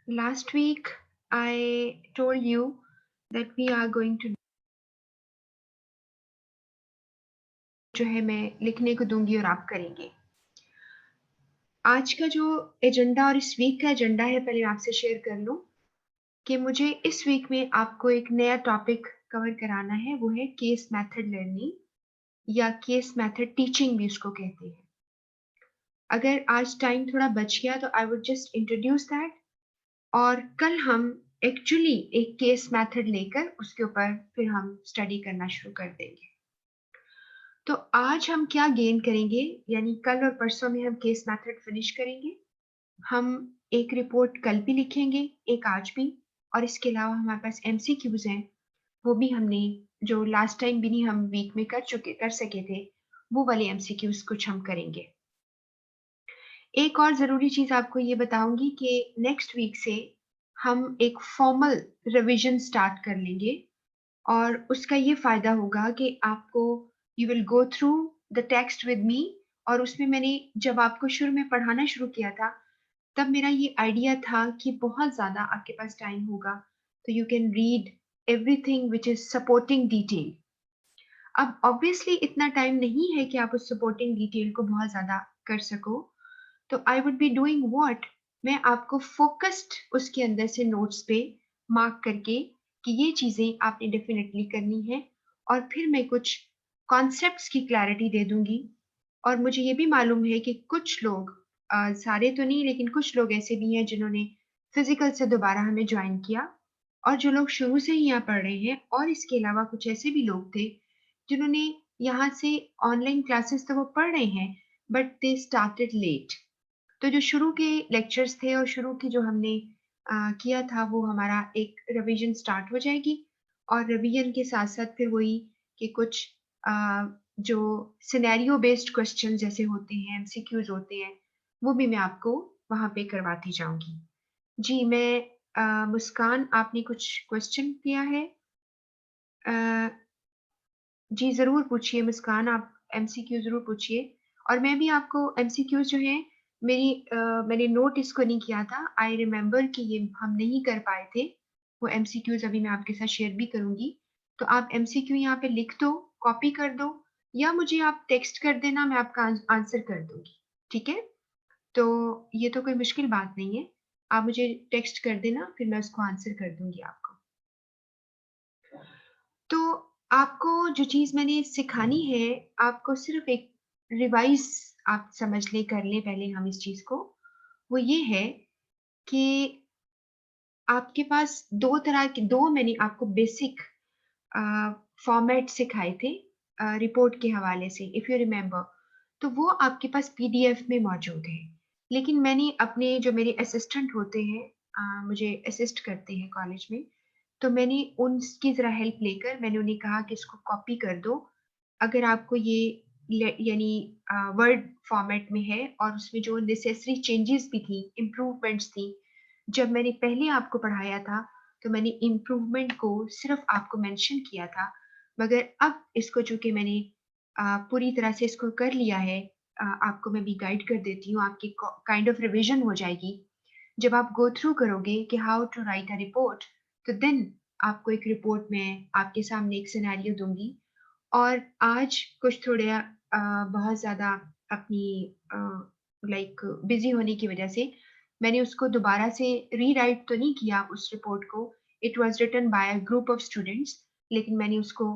Last week, I told you that we are going to जो है मैं लिखने को दूंगी और आप करेंगे। आज का जो एजेंडा और इस वीक का एजेंडा है पहले आपसे शेयर कर लूं कि मुझे इस वीक में आपको एक नया टॉपिक कवर कराना है, वो है केस मेथड लर्निंग या केस मेथड टीचिंग भी उसको कहते हैं। अगर आज टाइम थोड़ा बच गया तो I would just introduce that और कल हम एक्चुअली एक केस मेथड लेकर उसके ऊपर फिर हम स्टडी करना शुरू कर देंगे। तो आज हम क्या गेन करेंगे, यानी कल और परसों में हम केस मेथड फिनिश करेंगे। हम एक रिपोर्ट कल भी लिखेंगे, एक आज भी, और इसके अलावा हमारे पास एमसीक्यूज हैं, वो भी हमने जो लास्ट टाइम भी नहीं हम वीक में कर सके थे, वो वाले एमसीक्यूज कुछ हम करेंगे। एक और जरूरी चीज आपको ये बताऊंगी कि नेक्स्ट वीक से हम एक फॉर्मल रिवीजन स्टार्ट कर लेंगे और उसका ये फायदा होगा कि आपको you will go through the text with me. और उसमें मैंने जब आपको शुरू में पढ़ाना शुरू किया था तब मेरा ये आइडिया था कि बहुत ज्यादा आपके पास टाइम होगा तो you can read everything which is supporting detail. अब ऑब्वियसली इतना टाइम नहीं है कि आप उस सपोर्टिंग डिटेल को बहुत ज्यादा कर सको, तो I would be doing what, मैं आपको फोकस्ड उसके अंदर से नोट्स पे मार्क करके कि ये चीजें आपने डेफिनेटली करनी है, और फिर मैं कुछ कॉन्सेप्ट्स की क्लैरिटी दे दूंगी। और मुझे ये भी मालूम है कि कुछ लोग, सारे तो नहीं लेकिन कुछ लोग ऐसे भी हैं जिन्होंने फिजिकल से दोबारा हमें ज्वाइन किया, और जो लोग शुरू से ही यहाँ पढ़ रहे हैं, और इसके अलावा कुछ ऐसे भी लोग थे जिन्होंने यहाँ से ऑनलाइन क्लासेस तो वो पढ़ रहे हैं बट दे स्टार्टेड लेट। तो जो शुरू के लेक्चर्स थे और शुरू की जो हमने किया था वो हमारा एक रिवीजन स्टार्ट हो जाएगी, और रिवीजन के साथ साथ फिर वही कि कुछ जो सिनेरियो बेस्ड क्वेश्चन जैसे होते हैं, एमसीक्यूज होते हैं, वो भी मैं आपको वहां पे करवाती जाऊंगी। जी मैं मुस्कान, आपने कुछ क्वेश्चन किया है? अ, जी ज़रूर पूछिए मुस्कान, आप एमसीक्यू ज़रूर पूछिए। और मैं भी आपको एमसीक्यूज जो हैं मैंने नोट इसको नहीं किया था, आई रिमेम्बर कि ये हम नहीं कर पाए थे। वो एमसीक्यूज अभी मैं आपके साथ शेयर भी करूंगी। तो आप एमसीक्यू यहाँ पे लिख दो, कॉपी कर दो, या मुझे आप टेक्स्ट कर देना, मैं आपका आंसर कर दूंगी। ठीक है? तो ये तो कोई मुश्किल बात नहीं है, आप मुझे टेक्स्ट कर देना फिर मैं उसको आंसर कर दूंगी आपको। तो आपको जो चीज मैंने सिखानी है, आपको सिर्फ एक रिवाइज आप समझ ले, कर ले पहले हम इस चीज को, वो ये है कि आपके पास दो तरह के, दो मैंने आपको बेसिक फॉर्मेट सिखाए थे रिपोर्ट के हवाले से, इफ यू रिमेम्बर। तो वो आपके पास पीडीएफ में मौजूद है, लेकिन मैंने अपने जो मेरे असिस्टेंट होते हैं, मुझे असिस्ट करते हैं कॉलेज में, तो मैंने उनकी जरा हेल्प लेकर मैंने उन्हें कहा कि इसको कॉपी कर दो। अगर आपको ये यानी वर्ड फॉर्मेट में है, और उसमें जो नेसेसरी चेंजेस भी थी, इम्प्रूवमेंट्स थी, जब मैंने पहले आपको पढ़ाया था तो मैंने इम्प्रूवमेंट को सिर्फ आपको मेंशन किया था, मगर अब इसको चूंकि मैंने पूरी तरह से इसको कर लिया है, आपको मैं भी गाइड कर देती हूँ, आपकी काइंड ऑफ रिवीजन हो जाएगी। जब आप गो थ्रू करोगे कि how to write a report, तो देन आपको एक रिपोर्ट में आपके सामने एक सिनेरियो दूंगी। और आज कुछ थोड़े बहुत ज़्यादा अपनी लाइक बिजी होने की वजह से मैंने उसको दोबारा से रीराइट तो नहीं किया उस रिपोर्ट को। It was written by a group of students, लेकिन मैंने उसको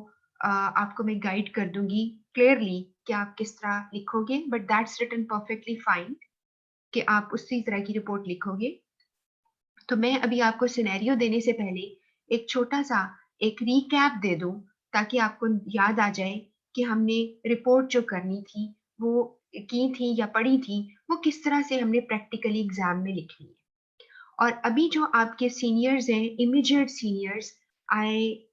आपको मैं गाइड कर दूंगी क्लियरली कि आप किस तरह लिखोगे, but that's written perfectly fine कि आप उसी तरह की रिपोर्ट लिखोगे। तो मैं अभी आपको सिनेरियो देने से पहले एक छोटा सा एक रीकैप दे दूं, ताकि आपको याद आ जाए कि हमने रिपोर्ट जो करनी थी वो की थी या पढ़ी थी, वो किस तरह से हमने प्रैक्टिकली एग्जाम में लिखनी है। और अभी जो आपके सीनियर्स हैं, immediate seniors, I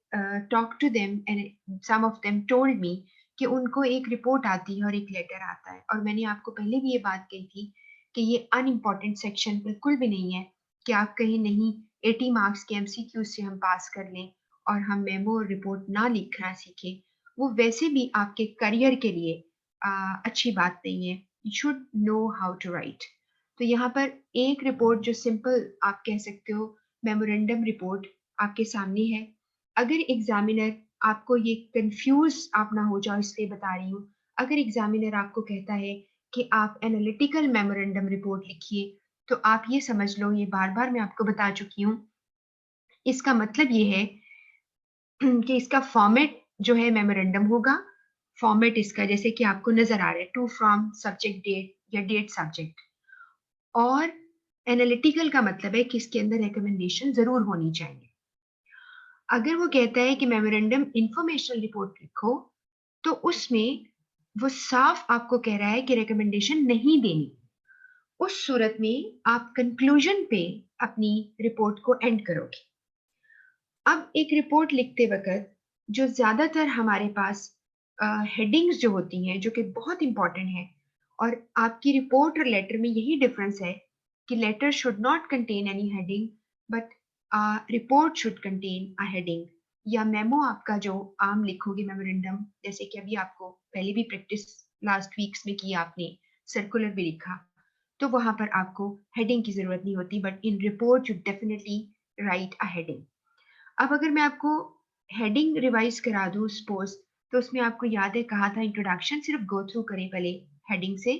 talk to them and some of them told me कि उनको एक रिपोर्ट आती है और एक लेटर आता है, और मैंने आपको पहले भी ये बात कही थी कि ये अनइम्पॉर्टेंट सेक्शन बिल्कुल भी नहीं है कि आप कहीं नहीं 80 मार्क्स के एमसीक्यू से हम पास कर लें और हम मेमो और रिपोर्ट ना लिखना सीखें। वो वैसे भी आपके करियर के लिए अच्छी बात नहीं है। You should know how to write. तो यहाँ पर एक रिपोर्ट जो सिंपल आप कह सकते हो मेमोरेंडम रिपोर्ट आपके सामने है। अगर एग्जामिनर आपको ये कंफ्यूज आप ना हो जाओ इसलिए बता रही हूँ, अगर एग्जामिनर आपको कहता है कि आप एनालिटिकल मेमोरेंडम रिपोर्ट लिखिए, तो आप ये समझ लो, ये बार बार मैं आपको बता चुकी हूँ, इसका मतलब ये है कि इसका फॉर्मेट जो है मेमोरेंडम होगा। फॉर्मेट इसका जैसे कि आपको नजर आ रहा है, टू फ्रॉम सब्जेक्ट डेट या डेट सब्जेक्ट। और एनालिटिकल का मतलब है कि इसके अंदर रिकमेंडेशन जरूर होनी चाहिए। अगर वो कहता है कि मेमोरेंडम इंफॉर्मेशनल रिपोर्ट लिखो, तो उसमें वो साफ आपको कह रहा है कि रिकमेंडेशन नहीं देनी। उस सूरत में आप कंक्लूजन पे अपनी रिपोर्ट को एंड करोगे। अब एक रिपोर्ट लिखते वक्त जो ज्यादातर हमारे पास हेडिंग्स जो होती हैं, जो कि बहुत इंपॉर्टेंट है, और आपकी रिपोर्ट और लेटर में यही डिफरेंस है कि letter should not contain any heading, but report should contain a heading. या मेमो आपका जो आम लिखोगे मेमोरेंडम, जैसे कि अभी आपको पहले भी प्रैक्टिस लास्ट वीक्स में की आपने, सर्कुलर भी लिखा, तो वहां पर आपको हेडिंग की जरूरत नहीं होती, but in report you definitely right a heading. अब अगर मैं आपको हेडिंग रिवाइज करा दूं सपोज, तो उसमें आपको याद है कहा था इंट्रोडक्शन सिर्फ गो थ्रू करें पहले हेडिंग से,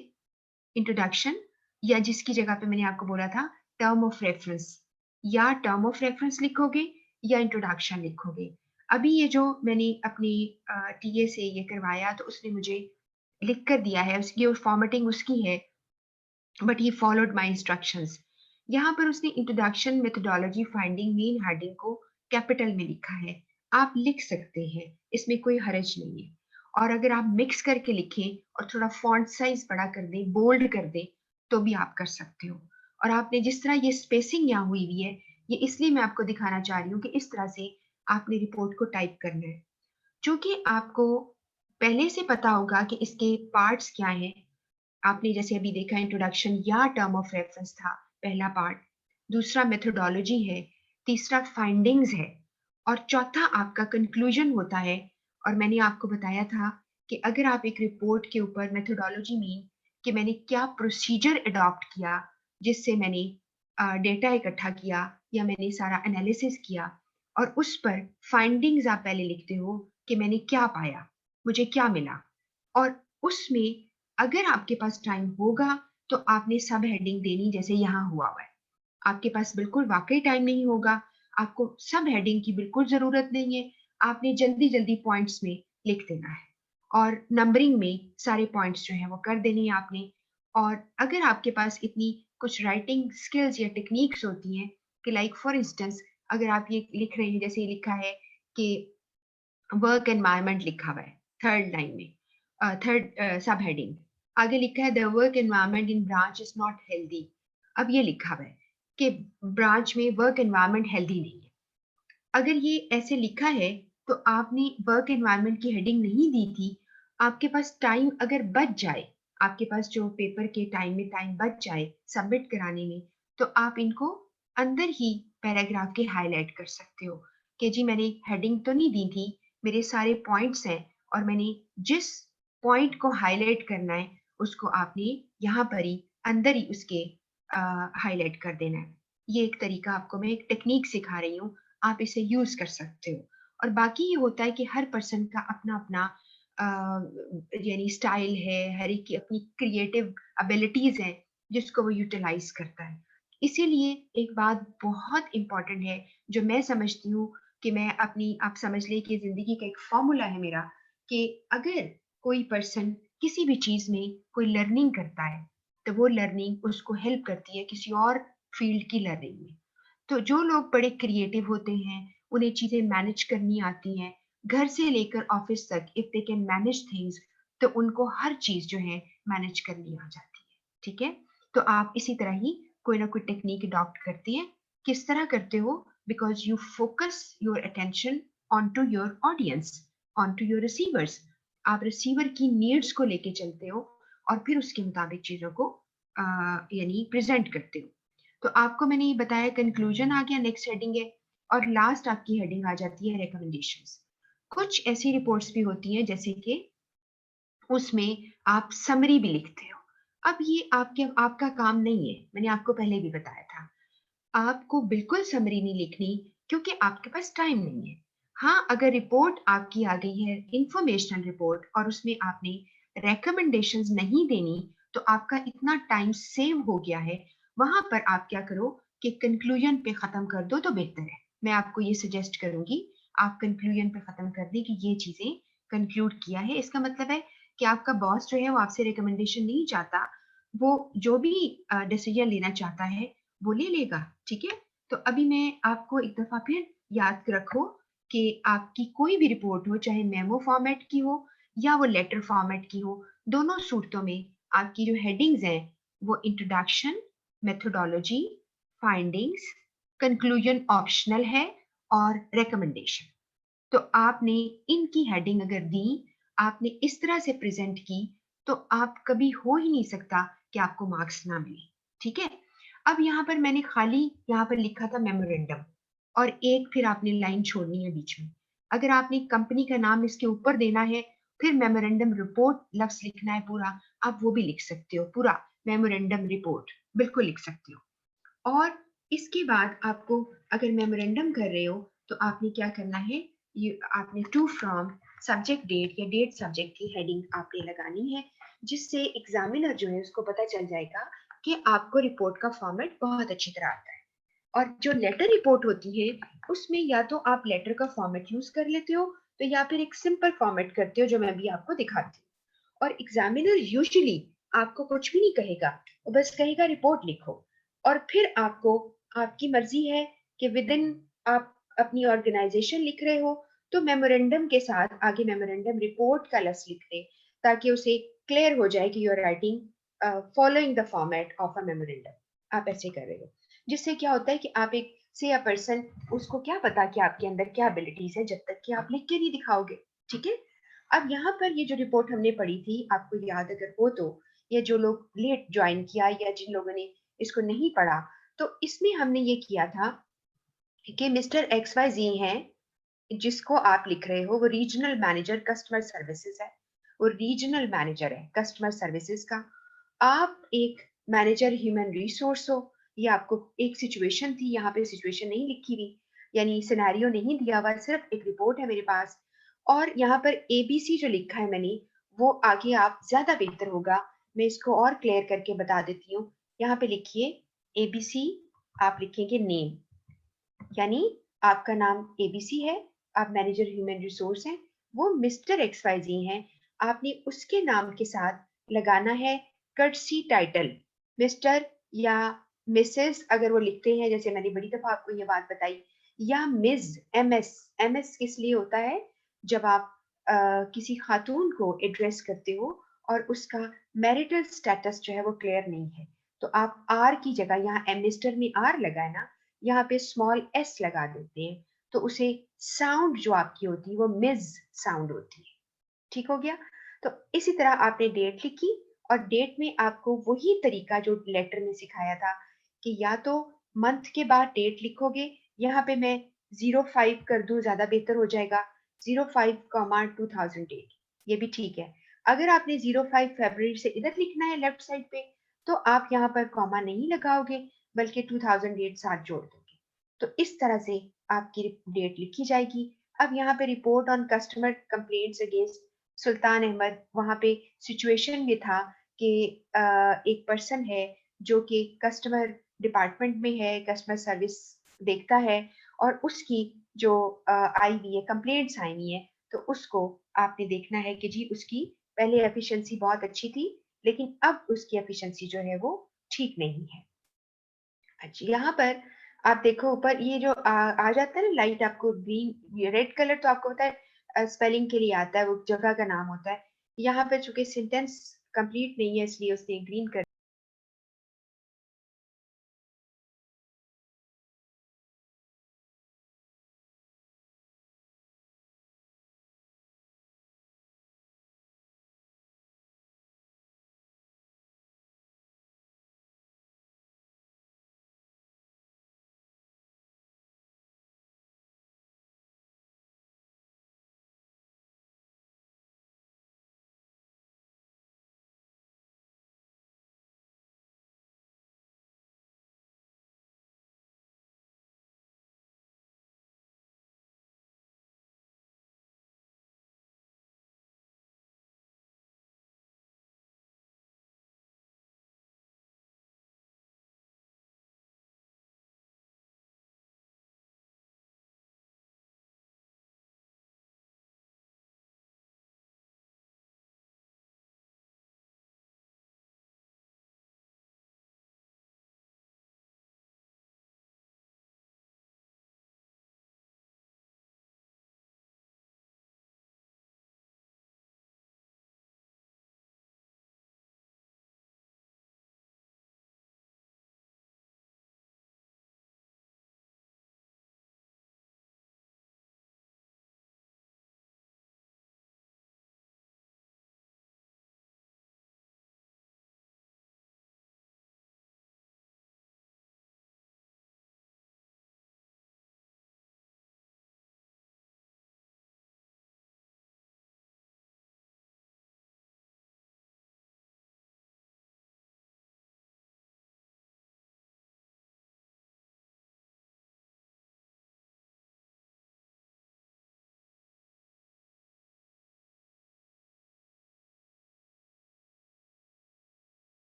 इंट्रोडक्शन, या जिसकी जगह पे मैंने आपको बोला था टर्म ऑफ रेफरेंस, या टर्म ऑफ रेफरेंस लिखोगे या इंट्रोडक्शन लिखोगे। अभी ये जो मैंने अपनी टीए से ये करवाया, तो उसने मुझे लिख कर दिया है, उसकी फॉर्मेटिंग उसकी है, but he followed my instructions. यहाँ पर उसने introduction methodology finding main heading को कैपिटल में लिखा है। आप लिख सकते हैं, इसमें कोई हर्ज नहीं है। और अगर आप मिक्स करके लिखें और थोड़ा फॉन्ट साइज बड़ा कर दें, बोल्ड कर दें, तो भी आप कर सकते हो। और आपने जिस तरह ये स्पेसिंग यहाँ हुई हुई है, ये इसलिए मैं आपको दिखाना चाह रही हूँ कि इस तरह से आपने रिपोर्ट को टाइप करना है। क्योंकि आपको पहले से पता होगा कि इसके पार्ट्स क्या हैं। आपने जैसे अभी देखा इंट्रोडक्शन या टर्म ऑफ रेफरेंस था पहला पार्ट, दूसरा मेथोडोलॉजी है, तीसरा फाइंडिंग्स है, और चौथा आपका कंक्लूजन होता है। और मैंने आपको बताया था कि अगर आप एक रिपोर्ट के ऊपर मेथोडोलॉजी मीन कि मैंने क्या प्रोसीजर अडॉप्ट किया जिससे मैंने डेटा इकट्ठा किया या मैंने सारा एनालिसिस किया, और उस पर फाइंडिंग्स आप पहले लिखते हो कि मैंने क्या पाया, मुझे क्या मिला। और उसमें अगर आपके पास टाइम होगा तो आपने सब हेडिंग देनी जैसे यहाँ हुआ हुआ है। आपके पास बिल्कुल वाकई टाइम नहीं होगा, आपको सब हेडिंग की बिल्कुल जरूरत नहीं है, आपने जल्दी जल्दी पॉइंट्स में लिख देना है, और नंबरिंग में सारे पॉइंट्स जो हैं वो कर देने हैं आपने। और अगर आपके पास इतनी कुछ राइटिंग स्किल्स या टेक्निक्स होती हैं कि लाइक फॉर इंस्टेंस, अगर आप ये लिख रहे हैं जैसे ये लिखा है कि वर्क एनवायरनमेंट लिखा हुआ है थर्ड लाइन में, थर्ड सब हेडिंग, आगे लिखा है the work environment in branch is not healthy. अब ये लिखा हुआ है कि ब्रांच में वर्क एनवायरनमेंट हेल्दी नहीं है। अगर ये ऐसे लिखा है तो आपने वर्क एनवायरनमेंट की हेडिंग नहीं दी थी। आपके पास टाइम अगर बच जाए, आपके पास जो पेपर के टाइम में टाइम बच जाए सबमिट कराने में, तो आप इनको अंदर ही पैराग्राफ के हाईलाइट कर सकते हो कि जी मैंने हेडिंग तो नहीं दी थी, मेरे सारे पॉइंट्स हैं, और मैंने जिस पॉइंट को हाईलाइट करना है उसको आपने यहाँ पर ही अंदर ही उसके हाईलाइट कर देना है। ये एक तरीका आपको मैं एक टेक्निक सिखा रही हूँ, आप इसे यूज कर सकते हो। और बाकी ये होता है कि हर पर्सन का अपना अपना यानी स्टाइल है, हर एक की अपनी क्रिएटिव एबिलिटीज हैं जिसको वो यूटिलाइज करता है। इसीलिए एक बात बहुत इंपॉर्टेंट है जो मैं समझती हूँ कि मैं अपनी, आप समझ ले कि जिंदगी का एक फॉर्मूला है मेरा, कि अगर कोई पर्सन किसी भी चीज में कोई लर्निंग करता है, तो वो लर्निंग उसको हेल्प करती है किसी और फील्ड की लर्निंग में। तो जो लोग बड़े क्रिएटिव होते हैं, उन्हें चीजें मैनेज करनी आती हैं, घर से लेकर ऑफिस तक, if they can manage things, तो उनको हर चीज जो है मैनेज करनी आ जाती है। ठीक है, तो आप इसी तरह ही कोई ना कोई टेक्निक अडॉप्ट करते हैं। किस तरह करते हो? Because you focus your attention on to your audience, on to your receivers. आप रिसीवर की नीड्स को लेके चलते हो और फिर उसके मुताबिक चीजों को यानी प्रेजेंट करते हो। तो आपको मैंने ये बताया, कंक्लूजन आ गया, नेक्स्ट हेडिंग है, और लास्ट आपकी हेडिंग आ जाती है रिकमेंडेशंस। कुछ ऐसी रिपोर्ट्स भी होती हैं जैसे कि उसमें आप समरी भी लिखते हो। अब ये आपका काम नहीं है, मैंने आपको पहले भी बताया था। आपको बिल्कुल समरी नहीं लिखनी क्योंकि आपके पास टाइम नहीं है। हाँ, अगर रिपोर्ट आपकी आ गई है, इंफॉर्मेशनल रिपोर्ट, और उसमें आपने रिकमेंडेशंस नहीं देनी, तो आपका इतना टाइम सेव हो गया है। वहां पर आप क्या करो कि कंक्लूजन पे खत्म कर दो तो बेहतर है। मैं आपको ये सजेस्ट करूंगी, आप कंक्लूजन पे खत्म कर दें कि ये चीजें कंक्लूड किया है। इसका मतलब है कि आपका बॉस जो है वो आपसे रिकमेंडेशन नहीं चाहता, वो जो भी डिसीजन लेना चाहता है वो ले लेगा। ठीक है, तो अभी मैं आपको एक दफा फिर याद रखो कि आपकी कोई भी रिपोर्ट हो, चाहे मेमो फॉर्मेट की हो या वो लेटर फॉर्मेट की हो, दोनों सूरतों में आपकी जो हेडिंग्स हैं वो introduction, methodology, findings, conclusion optional है, और रिकमेंडेशन। तो आपने इनकी हेडिंग अगर दी, आपने इस तरह से प्रेजेंट की, तो आप कभी हो ही नहीं सकता कि आपको मार्क्स ना मिले। ठीक है, अब यहाँ पर मैंने खाली यहाँ पर लिखा था मेमोरेंडम, और एक फिर आपने लाइन छोड़नी है बीच में। अगर आपने कंपनी का नाम इसके ऊपर देना है, फिर मेमोरेंडम रिपोर्ट लफ्ज लिखना है पूरा, आप वो भी लिख सकते हो, पूरा मेमोरेंडम रिपोर्ट बिल्कुल लिख सकते हो। और इसके बाद आपको, अगर मेमोरेंडम कर रहे हो, तो आपने क्या करना है, ये आपने टू फ्रॉम सब्जेक्ट डेट या डेट सब्जेक्ट की हेडिंग आपने लगानी है, जिससे एग्जामिनर जो है उसको पता चल जाएगा कि आपको रिपोर्ट का फॉर्मेट बहुत अच्छी तरह आता है। और जो लेटर रिपोर्ट होती है, उसमें या तो आप लेटर का फॉर्मेट यूज कर लेते हो, तो या फिर एक सिंपल फॉर्मेट करते हो जो मैं अभी आपको दिखाती हूँ। और एग्जामिनर यूजुअली आपको कुछ भी नहीं कहेगा, वो बस कहेगा रिपोर्ट लिखो। और फिर आपको, आपकी मर्जी है कि विद इन आप अपनी ऑर्गेनाइजेशन लिख रहे हो, तो मेमोरेंडम के साथ आगे मेमोरेंडम रिपोर्ट का लफ्ज लिख दे, ताकि उसे क्लियर हो जाए कि you are writing following the format of a memorandum. आप ऐसे कर रहे हो, जिससे क्या होता है कि आप एक से अ पर्सन, उसको क्या पता कि आपके अंदर क्या एबिलिटीज है जब तक कि आप लिख के नहीं दिखाओगे। ठीक है, अब यहाँ पर ये जो रिपोर्ट हमने पढ़ी थी, आपको याद अगर हो तो, ये जो लोग लेट ज्वाइन किया या जिन लोगों ने इसको नहीं पढ़ा, तो इसमें हमने ये किया था कि मिस्टर एक्स वाई जी हैं, जिसको आप लिख रहे हो, वो रीजनल मैनेजर कस्टमर सर्विसेज है। वो रीजनल मैनेजर है कस्टमर सर्विसेज का। आप एक मैनेजर ह्यूमन रिसोर्स हो। ये आपको एक सिचुएशन थी, यहाँ पे सिचुएशन नहीं लिखी हुई, यानी सिनेरियो नहीं दिया हुआ, सिर्फ एक रिपोर्ट है मेरे पास। और यहाँ पर एबीसी जो लिखा है मैंने, वो आगे आप ज्यादा बेहतर होगा, मैं इसको और क्लियर करके बता देती हूँ। यहाँ पे लिखिए एबीसी, आप लिखेंगे नेम, यानी आपका नाम एबीसी है, आप मैनेजर ह्यूमन रिसोर्स हैं, वो मिस्टर एक्स वाई जी हैं। आपने उसके नाम के साथ लगाना है कर्टसी टाइटल, मिस्टर या मिसेस अगर वो लिखते हैं, जैसे मैंने बड़ी दफा आपको ये बात बताई, या मिस, एमएस। एमएस किस लिए होता है, जब आप किसी खातून को एड्रेस करते हो और उसका मैरिटल स्टेटस जो है वो क्लियर नहीं है, तो आप आर की जगह, यहाँ एमिस्टर में आर लगाए ना, यहाँ पे स्मॉल एस लगा देते हैं, तो उसे साउंड जो आपकी होती है वो मिज साउंड होती है। ठीक हो गया, तो इसी तरह आपने डेट लिखी, और डेट में आपको वही तरीका जो लेटर में सिखाया था, कि या तो मंथ के बाद डेट लिखोगे, यहाँ पे मैं 05 कर दूं, ज्यादा बेहतर हो जाएगा, 05,2008, ये भी ठीक है। अगर आपने 05 फरवरी से इधर लिखना है लेफ्ट साइड पे, तो आप यहाँ पर कॉमा नहीं लगाओगे, बल्कि 2008 साथ जोड़ दोगे। तो इस तरह से आपकी डेट लिखी जाएगी। अब यहाँ पे report on customer complaints against Sultan Ahmad, वहां पे सिचुएशन में था कि एक पर्सन है जो कि कस्टमर डिपार्टमेंट में है, कस्टमर सर्विस देखता है, और उसकी जो आई हुई है, कंप्लेंट्स आई हुई है, तो उसको आपने देखना है कि जी उसकी पहले एफिशिएंसी बहुत अच्छी थी, लेकिन अब उसकी एफिशिएंसी जो है वो ठीक नहीं है। अच्छा, यहाँ पर आप देखो ऊपर ये जो आ जाता है ना लाइट, आपको ग्रीन रेड कलर, तो आपको पता है स्पेलिंग के लिए आता है, वो जगह का नाम होता है। यहाँ पर चूंकि सेंटेंस कंप्लीट नहीं है, इसलिए उसने ग्रीन कर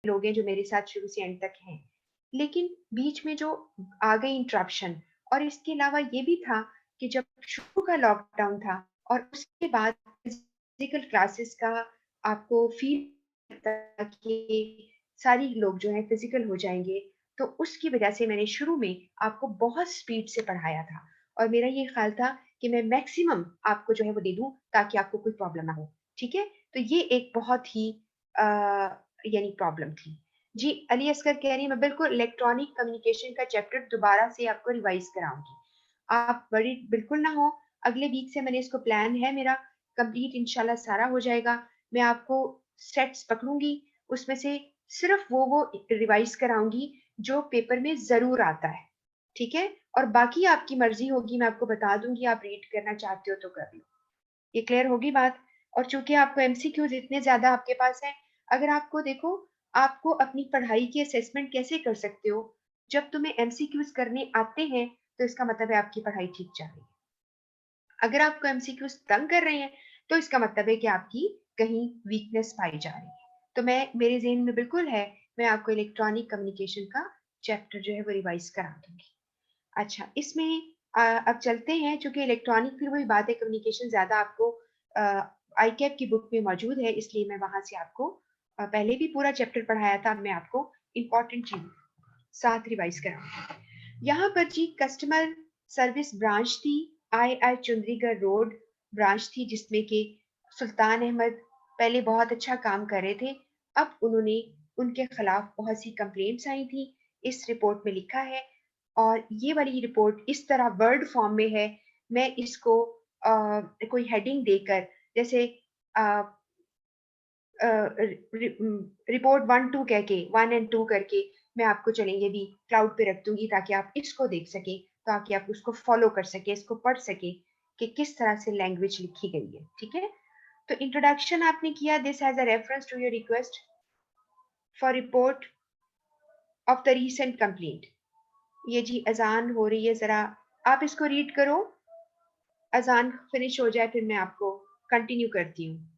लोग हैं जो मेरे साथ शुरू से एंड तक हैं, लेकिन बीच में जो आ गई इंटरप्शन, और इसके अलावा ये भी था कि जब शुरू का लॉकडाउन था और उसके बाद फिजिकल क्लासेस का आपको फील था कि सारी लोग जो है फिजिकल हो जाएंगे, तो उसकी वजह से मैंने शुरू में आपको बहुत स्पीड से पढ़ाया था, और मेरा ये ख्याल था कि मैं मैक्सिमम आपको जो है वो दे दूं ताकि आपको कोई प्रॉब्लम ना हो। ठीक है, तो ये एक बहुत ही यानी प्रॉब्लम थी। जी, अली असगर कह रही हैं मैं बिल्कुल इलेक्ट्रॉनिक कम्युनिकेशन का चैप्टर दोबारा से आपको रिवाइज कराऊंगी। आप बड़ी बिल्कुल ना हो, अगले वीक से मैंने इसको प्लान है मेरा कंप्लीट, इंशाल्लाह सारा हो जाएगा। मैं आपको सेट्स पकड़ूंगी, उसमें से सिर्फ वो रिवाइज कराऊंगी जो पेपर में जरूर आता है। ठीक है, और बाकी आपकी मर्जी होगी, मैं आपको बता दूंगी, आप रीड करना चाहते हो तो कर लो। ये क्लियर होगी बात। और चूंकि आपको एमसीक्यूज इतने ज्यादा आपके पास हैं, अगर आपको देखो, आपको अपनी पढ़ाई की असेसमेंट कैसे कर सकते हो, जब तुम्हें एमसीक्यूज करने आते हैं तो इसका मतलब है आपकी पढ़ाई ठीक चल रही है। अगर आपको एमसीक्यूज तंग कर रहे हैं तो इसका मतलब है कि आपकी कहीं वीकनेस पाई जा रही है। तो मैं, मेरे जेहन में बिल्कुल है, मैं आपको इलेक्ट्रॉनिक कम्युनिकेशन का चैप्टर जो है वो रिवाइज करा दूंगी। अच्छा, इसमें अब चलते हैं, चूंकि इलेक्ट्रॉनिक फिर वही बात है, कम्युनिकेशन ज्यादा आपको आई कैप की बुक में मौजूद है, इसलिए मैं वहां से आपको पहले भी पूरा चैप्टर पढ़ाया था, अब मैं आपको इंपॉर्टेंट चीज साथ रिवाइज कराऊंगी। यहाँ पर जी कस्टमर सर्विस ब्रांच थी, आई चुंदरीगढ़ रोड ब्रांच थी, जिसमें कि सुल्तान अहमद पहले बहुत अच्छा काम कर रहे थे। अब उन्होंने, उनके खिलाफ बहुत सी कंप्लेंट्स आई थी, इस रिपोर्ट में लिखा है। और ये वाली रिपोर्ट इस तरह वर्ड फॉर्म में है, मैं इसको कोई हेडिंग देकर, जैसे रिपोर्ट 1 2 कह के, 1 और 2 करके मैं आपको चलेंगे भी क्लाउड पे रख दूंगी, ताकि आप इसको देख सके, ताकि आप उसको फॉलो कर सके, इसको पढ़ सके कि किस तरह से लैंग्वेज लिखी गई है। ठीक है, तो इंट्रोडक्शन आपने किया, this has a reference to your request for report of the recent complaint. ये जी अजान हो रही है, जरा आप इसको रीड करो, अजान फिनिश हो जाए फिर मैं आपको कंटिन्यू करती हूँ।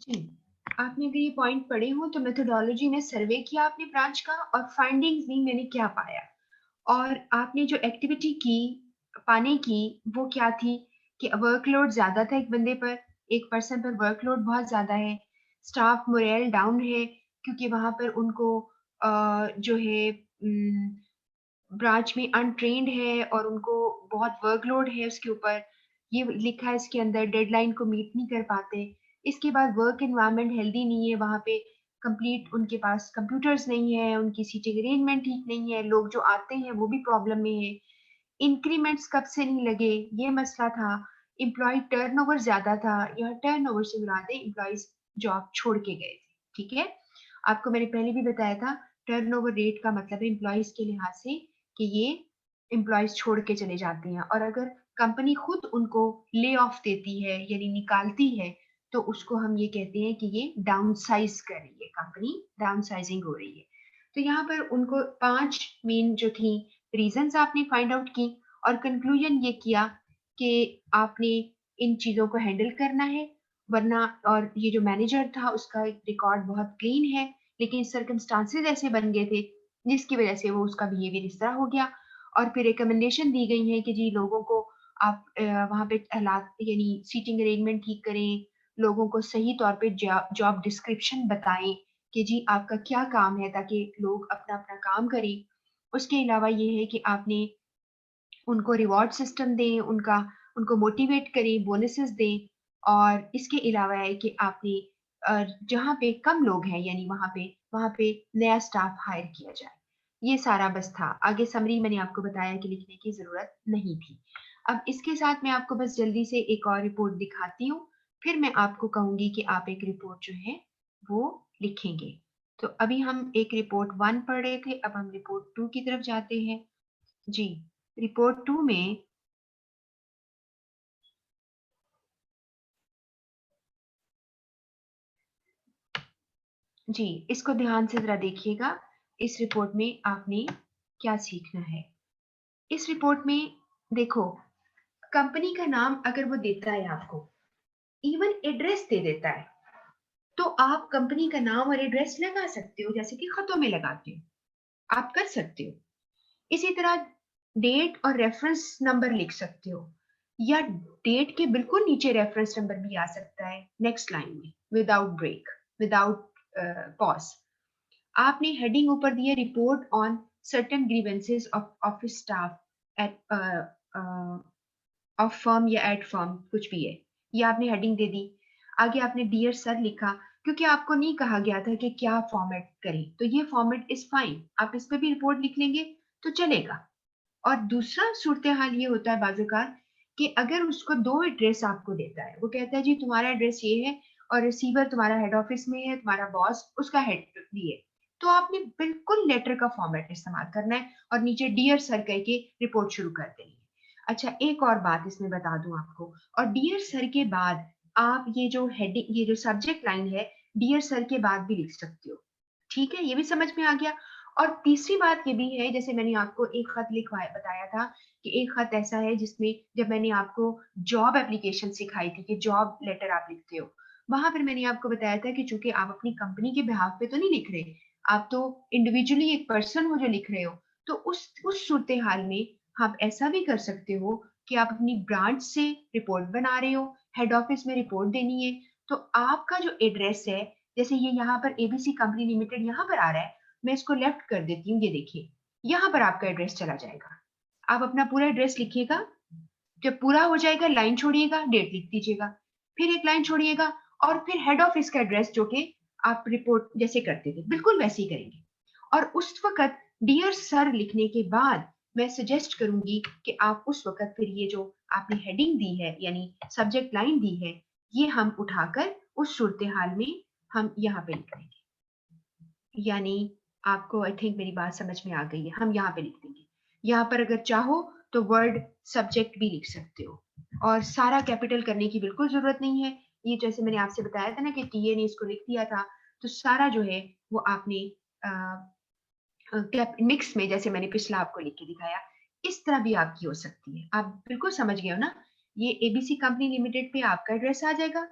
जी, आपने अगर ये पॉइंट पढ़े हो तो मेथोडोलॉजी में सर्वे किया आपने ब्रांच का, और फाइंडिंग्स भी मैंने क्या पाया, और आपने जो एक्टिविटी की पाने की वो क्या थी, कि वर्कलोड ज्यादा था एक बंदे पर, एक पर्सन पर वर्कलोड बहुत ज्यादा है, स्टाफ मोरल डाउन है, क्योंकि वहां पर उनको जो है ब्रांच में अनट्रेन्ड है और उनको बहुत वर्कलोड है उसके ऊपर, ये लिखा है इसके अंदर, डेडलाइन को मीट नहीं कर पाते। इसके बाद वर्क एनवायरनमेंट हेल्दी नहीं है वहाँ पे, कंप्लीट उनके पास कंप्यूटर्स नहीं है, उनकी सीटिंग अरेंजमेंट ठीक नहीं है, लोग जो आते हैं वो भी प्रॉब्लम में है, इंक्रीमेंट्स कब से नहीं लगे, ये मसला था, एम्प्लॉय टर्नओवर ज्यादा था, यह टर्नओवर से मुराद है एम्प्लॉयज जॉब छोड़ के गए थे। ठीक है, आपको मैंने पहले भी बताया था, टर्नओवर रेट का मतलब है एम्प्लॉयज के लिहाज से कि ये एम्प्लॉयज छोड़ के चले जाते हैं, और अगर कंपनी खुद उनको ले ऑफ देती है यानी निकालती है, तो उसको हम ये कहते हैं कि ये डाउन साइज कर रही है, कंपनी डाउन साइजिंग हो रही है। तो यहाँ पर उनको 5 मेन जो थी रीजंस आपने फाइंड आउट की, और कंक्लूजन ये किया कि आपने इन चीजों को हैंडल करना है, वरना, और ये जो मैनेजर था उसका रिकॉर्ड बहुत क्लीन है, लेकिन सर्कमस्टांसेस ऐसे बन गए थे जिसकी वजह से वो उसका बिहेवियर इस तरह हो गया, और फिर रिकमेंडेशन दी गई है कि जी लोगों को आप वहाँ पे हालात यानी सीटिंग अरेंजमेंट ठीक करें, लोगों को सही तौर पे जॉब डिस्क्रिप्शन बताएं कि जी आपका क्या काम है ताकि लोग अपना अपना काम करें। उसके अलावा ये है कि आपने उनको रिवॉर्ड सिस्टम दें, उनको मोटिवेट करें, बोनसेस दें और इसके अलावा है कि आपने जहाँ पे कम लोग हैं यानी वहाँ पे नया स्टाफ हायर किया जाए। ये सारा बस था। आगे समरी मैंने आपको बताया कि लिखने की ज़रूरत नहीं थी। अब इसके साथ मैं आपको बस जल्दी से एक और रिपोर्ट दिखाती हूँ, फिर मैं आपको कहूँगी कि आप एक रिपोर्ट जो है वो लिखेंगे। तो अभी हम एक रिपोर्ट 1 पढ़ रहे थे, अब हम रिपोर्ट 2 की तरफ जाते हैं। जी, रिपोर्ट 2 में जी, इसको ध्यान से ज़रा देखिएगा। इस रिपोर्ट में आपने क्या सीखना है? इस रिपोर्ट में देखो, कंपनी का नाम अगर वो देता है आपको, इवन एड्रेस दे देता है, तो आप कंपनी का नाम और एड्रेस लगा सकते हो, जैसे कि खतों में लगाते हो, आप कर सकते हो। इसी तरह डेट और रेफरेंस नंबर लिख सकते हो, या डेट के बिल्कुल नीचे रेफरेंस नंबर भी आ सकता है नेक्स्ट लाइन में, विदाउट ब्रेक, विदाउट पॉज। आपने हेडिंग ऊपर दी है, report on certain grievances of office staff at of firm या एट फर्म, कुछ भी है, ये आपने हेडिंग दे दी। आगे आपने डियर सर लिखा, क्योंकि आपको नहीं कहा गया था कि क्या फॉर्मेट करें, तो ये फॉर्मेट इज फाइन, आप इस पे भी रिपोर्ट लिख लेंगे तो चलेगा। और दूसरा सूरत हाल ये होता है बाज़-औक़ात कि अगर उसको 2 एड्रेस आपको देता है, वो कहता है जी तुम्हारा एड्रेस ये है और रिसीवर तुम्हारा हेड ऑफिस में है, तुम्हारा बॉस उसका हेड भी है। तो आपने बिल्कुल लेटर का फॉर्मेट इस्तेमाल करना है और नीचे डियर सर कह के रिपोर्ट शुरू कर देनी है। अच्छा, एक और बात इसमें बता दूँ आपको, और डियर सर के बाद आप ये जो सब्जेक्ट लाइन है, डियर सर के बाद भी लिख सकते हो। ठीक है? ये भी समझ में आ गया। और तीसरी बात ये भी है, जैसे मैंने आपको एक खत लिखवाया बताया था कि एक खत ऐसा है जिसमें जब मैंने आपको जॉब एप्लीकेशन सिखाई थी कि जॉब लेटर आप लिखते हो, वहां पर मैंने आपको बताया था कि चूंकि आप अपनी कंपनी के बिहाफ पे तो नहीं लिख रहे, आप तो इंडिविजुअली एक पर्सन हो जो लिख रहे हो, तो उस सूरत हाल में आप ऐसा भी कर सकते हो कि आप अपनी ब्रांच से रिपोर्ट बना रहे हो, हेड ऑफिस में रिपोर्ट देनी है, तो आपका जो एड्रेस है, जैसे ये यहाँ पर एबीसी कंपनी लिमिटेड यहाँ पर आ रहा है, मैं इसको लेफ्ट कर देती हूँ, ये देखिए, यहाँ पर आपका एड्रेस चला जाएगा। आप अपना पूरा एड्रेस लिखिएगा, जब पूरा हो जाएगा लाइन छोड़िएगा, डेट लिख दीजिएगा, फिर एक लाइन छोड़िएगा और फिर हेड ऑफिस का एड्रेस जो कि आप रिपोर्ट जैसे करते थे, बिल्कुल वैसे ही करेंगे। और उस वक़्त डियर सर लिखने के बाद मैं सजेस्ट करूँगी कि आप उस वक़्त फिर ये जो आपने हेडिंग दी है, यानी सब्जेक्ट लाइन दी है, ये हम उठाकर उस सूरत-ए-हाल में हम यहाँ पे लिख देंगे। यानी आपको आई थिंक मेरी बात समझ में आ गई है, हम यहाँ पे लिख देंगे। यहाँ पर अगर चाहो तो वर्ड सब्जेक्ट भी लिख सकते हो और सारा कैपिटल करने की बिल्कुल ज़रूरत नहीं है। ये जैसे मैंने आपसे बताया था ना कि टीए ने इसको लिख दिया था, तो सारा जो है वो आपने अ कैप मिक्स में, जैसे मैंने पिछला आपको लिख के दिखाया, इस तरह भी आपकी हो सकती है। आप बिल्कुल समझ गए हो ना? ये एबीसी कंपनी लिमिटेड पे आपका एड्रेस आ जाएगा,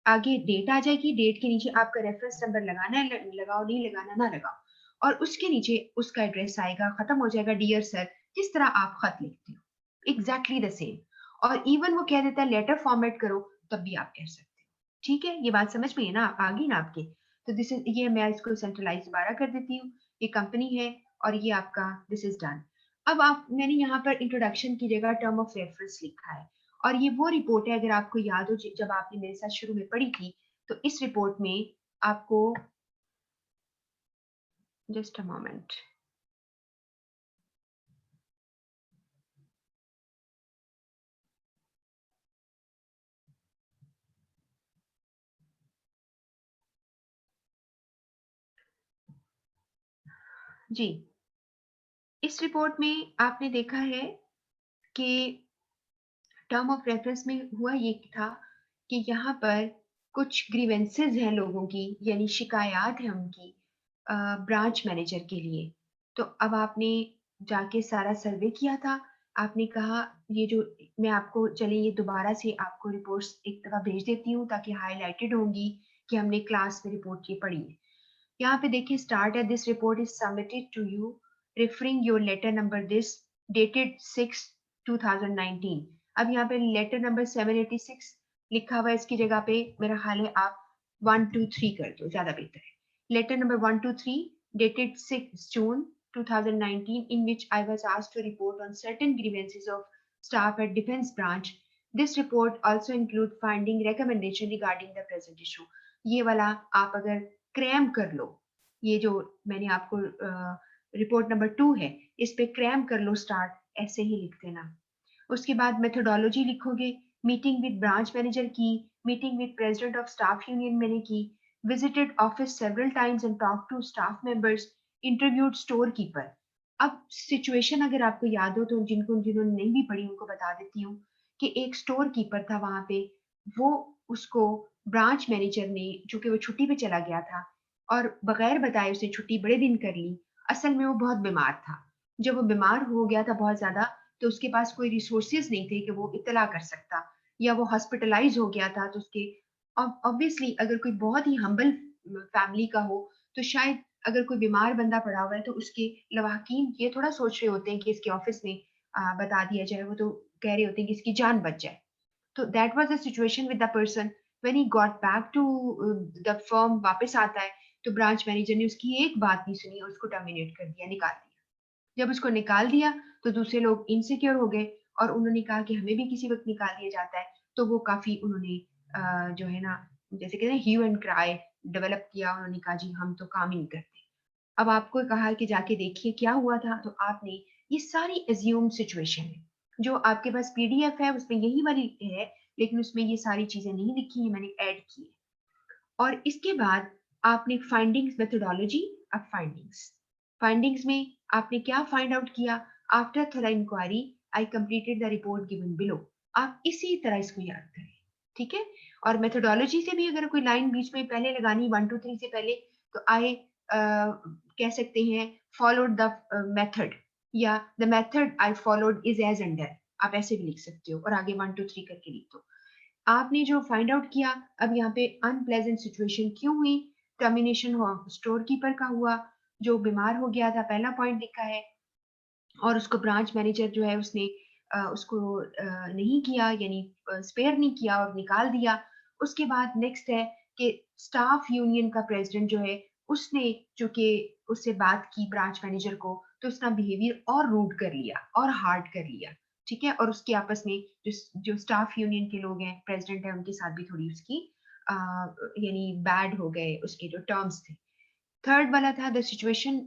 आगे डेट आ जाएगी, डेट के नीचे आपका रेफरेंस नंबर लगाना है, लगाओ, नहीं लगाना ना लगाओ, और उसके नीचे उसका एड्रेस आएगा, खत्म हो जाएगा डियर सर, जिस तरह आप खत लिखते हो, एग्जैक्टली द सेम। और इवन वो कह देता है लेटर फॉर्मेट करो, तब भी आप कह सकते हो। ठीक है, ये बात समझ में है ना, आ गई ना आपके? तो दिस इज, ये मैं इसको सेंट्रलाइज दोबारा कर देती हूँ, ये कंपनी है और ये आपका दिस इज डन। अब आप, मैंने यहाँ पर इंट्रोडक्शन की जगह टर्म ऑफ रेफरेंस लिखा है, और ये वो रिपोर्ट है, अगर आपको याद हो जब आपने मेरे साथ शुरू में पढ़ी थी, तो इस रिपोर्ट में आपको, जस्ट अ मोमेंट, जी, इस रिपोर्ट में आपने देखा है कि टर्म ऑफ रेफरेंस में हुआ ये था कि यहाँ पर कुछ ग्रीवेंसेस हैं लोगों की, यानी शिकायत है उनकी ब्रांच मैनेजर के लिए। तो अब आपने जाके सारा सर्वे किया था, आपने कहा ये जो, मैं आपको चलिए ये दोबारा से आपको रिपोर्ट्स एक दफ़ा भेज देती हूँ ताकि हाइलाइटेड होंगी कि हमने क्लास में रिपोर्ट ये पढ़ी है। यहाँ पे देखिए, स्टार्ट है, this report is submitted to you, referring your letter number this dated 6/2019। अब यहाँ पे लेटर नंबर 786 लिखा हुआ है, इसकी जगह पे मेरा ख्याल है आप 123 कर दो, ज्यादा बेहतर है। Letter number 123 dated 6 June 2019 in which I was asked to report on certain grievances of staff at Defense Branch. This report also include finding recommendation regarding the present issue. ये वाला आप अगर क्रैम कर लो, ये जो मैंने आपको रिपोर्ट नंबर 2 है, इस पे क्रैम कर लो, स्टार्ट ऐसे ही लिख देना। उसके बाद मेथोडोलॉजी लिखोगे, मीटिंग विद ब्रांच मैनेजर की, meeting with president of staff union मैंने की, visited office several times and talk to staff members, interviewed store keeper. अब सिचुएशन अगर आपको याद हो तो जिन्होंने नहीं भी पढ़ी उनको बता देती हूँ कि एक स्टोर कीपर था वहां पे, वो उसको ब्रांच मैनेजर ने, जो कि वो छुट्टी पे चला गया था और बगैर बताए उसने छुट्टी बड़े दिन कर ली। असल में वो बहुत बीमार था। जब वो बीमार हो गया था बहुत ज्यादा, तो उसके पास कोई रिसोर्सेज नहीं थे कि वो इत्तला कर सकता, या वो हॉस्पिटलाइज हो गया था, तो उसके ऑब्वियसली अगर कोई बहुत ही हम्बल फैमिली का हो तो शायद अगर कोई बीमार बंदा पड़ा हुआ है तो उसके लवाहकीन ये थोड़ा सोच रहे होते हैं कि इसके ऑफिस में बता दिया जाए, वो तो कह रहे होते हैं कि इसकी जान बच जाए। तो that was the situation with the person. When he got back to the firm, वापस आता है, तो ब्रांच मैनेजर ने उसकी एक बात नहीं सुनी और उसको टर्मिनेट कर दिया, निकाल दिया। जब उसको निकाल दिया तो दूसरे लोग इनसिक्योर हो गए और उन्होंने कहा कि हमें भी किसी वक्त निकाल दिया जाता है। तो वो काफी उन्होंने जो है ना, जैसे कहते हैं ह्यू एंड क्राई डेवलप किया। उन्होंने कहा जी हम तो काम ही नहीं करते। अब आपको कहा कि जाके देखिए क्या हुआ था, तो आपने ये सारी एज्यूम सिचुएशन है, जो आपके पास पीडीएफ है उसमें यही वाली है, लेकिन उसमें ये सारी चीजें नहीं लिखी है, मैंने ऐड की है। और इसके बाद आपने फाइंडिंग्स मेथोडोलॉजी। अब फाइंडिंग्स, फाइंडिंग्स में आपने क्या फाइंड आउट किया? आफ्टर थोड़ा inquiry I completed the report given below. आप इसी तरह इसको याद करें, ठीक है? और मेथोडोलॉजी से भी अगर कोई लाइन बीच में पहले लगानी 1 2 3 से पहले, तो आई कह सकते हैं फॉलोड द मेथड, या the method I followed is as under, आप ऐसे भी लिख सकते हो और आगे 1 2 3 करके लिख दो। आपने जो फाइंड आउट किया, अब यहाँ पे अनप्लेजेंट सिचुएशन क्यों हुई? टर्मिनेशन स्टोर कीपर का हुआ, जो बीमार हो गया था, पहला पॉइंट लिखा है। और उसको ब्रांच मैनेजर जो है उसने उसको नहीं किया, यानी स्पेयर नहीं किया और निकाल दिया। उसके बाद नेक्स्ट है कि स्टाफ यूनियन का प्रेसिडेंट जो है, उसने चूंकि उससे बात की ब्रांच मैनेजर को, तो उसका बिहेवियर और रूड कर लिया और हार्ड कर लिया, ठीक है? और उसके आपस में जो स्टाफ यूनियन के लोग हैं, प्रेसिडेंट है, उनके साथ भी थोड़ी उसकी यानी बैड हो गए उसके जो टर्म्स थे। थर्ड वाला था द सिचुएशन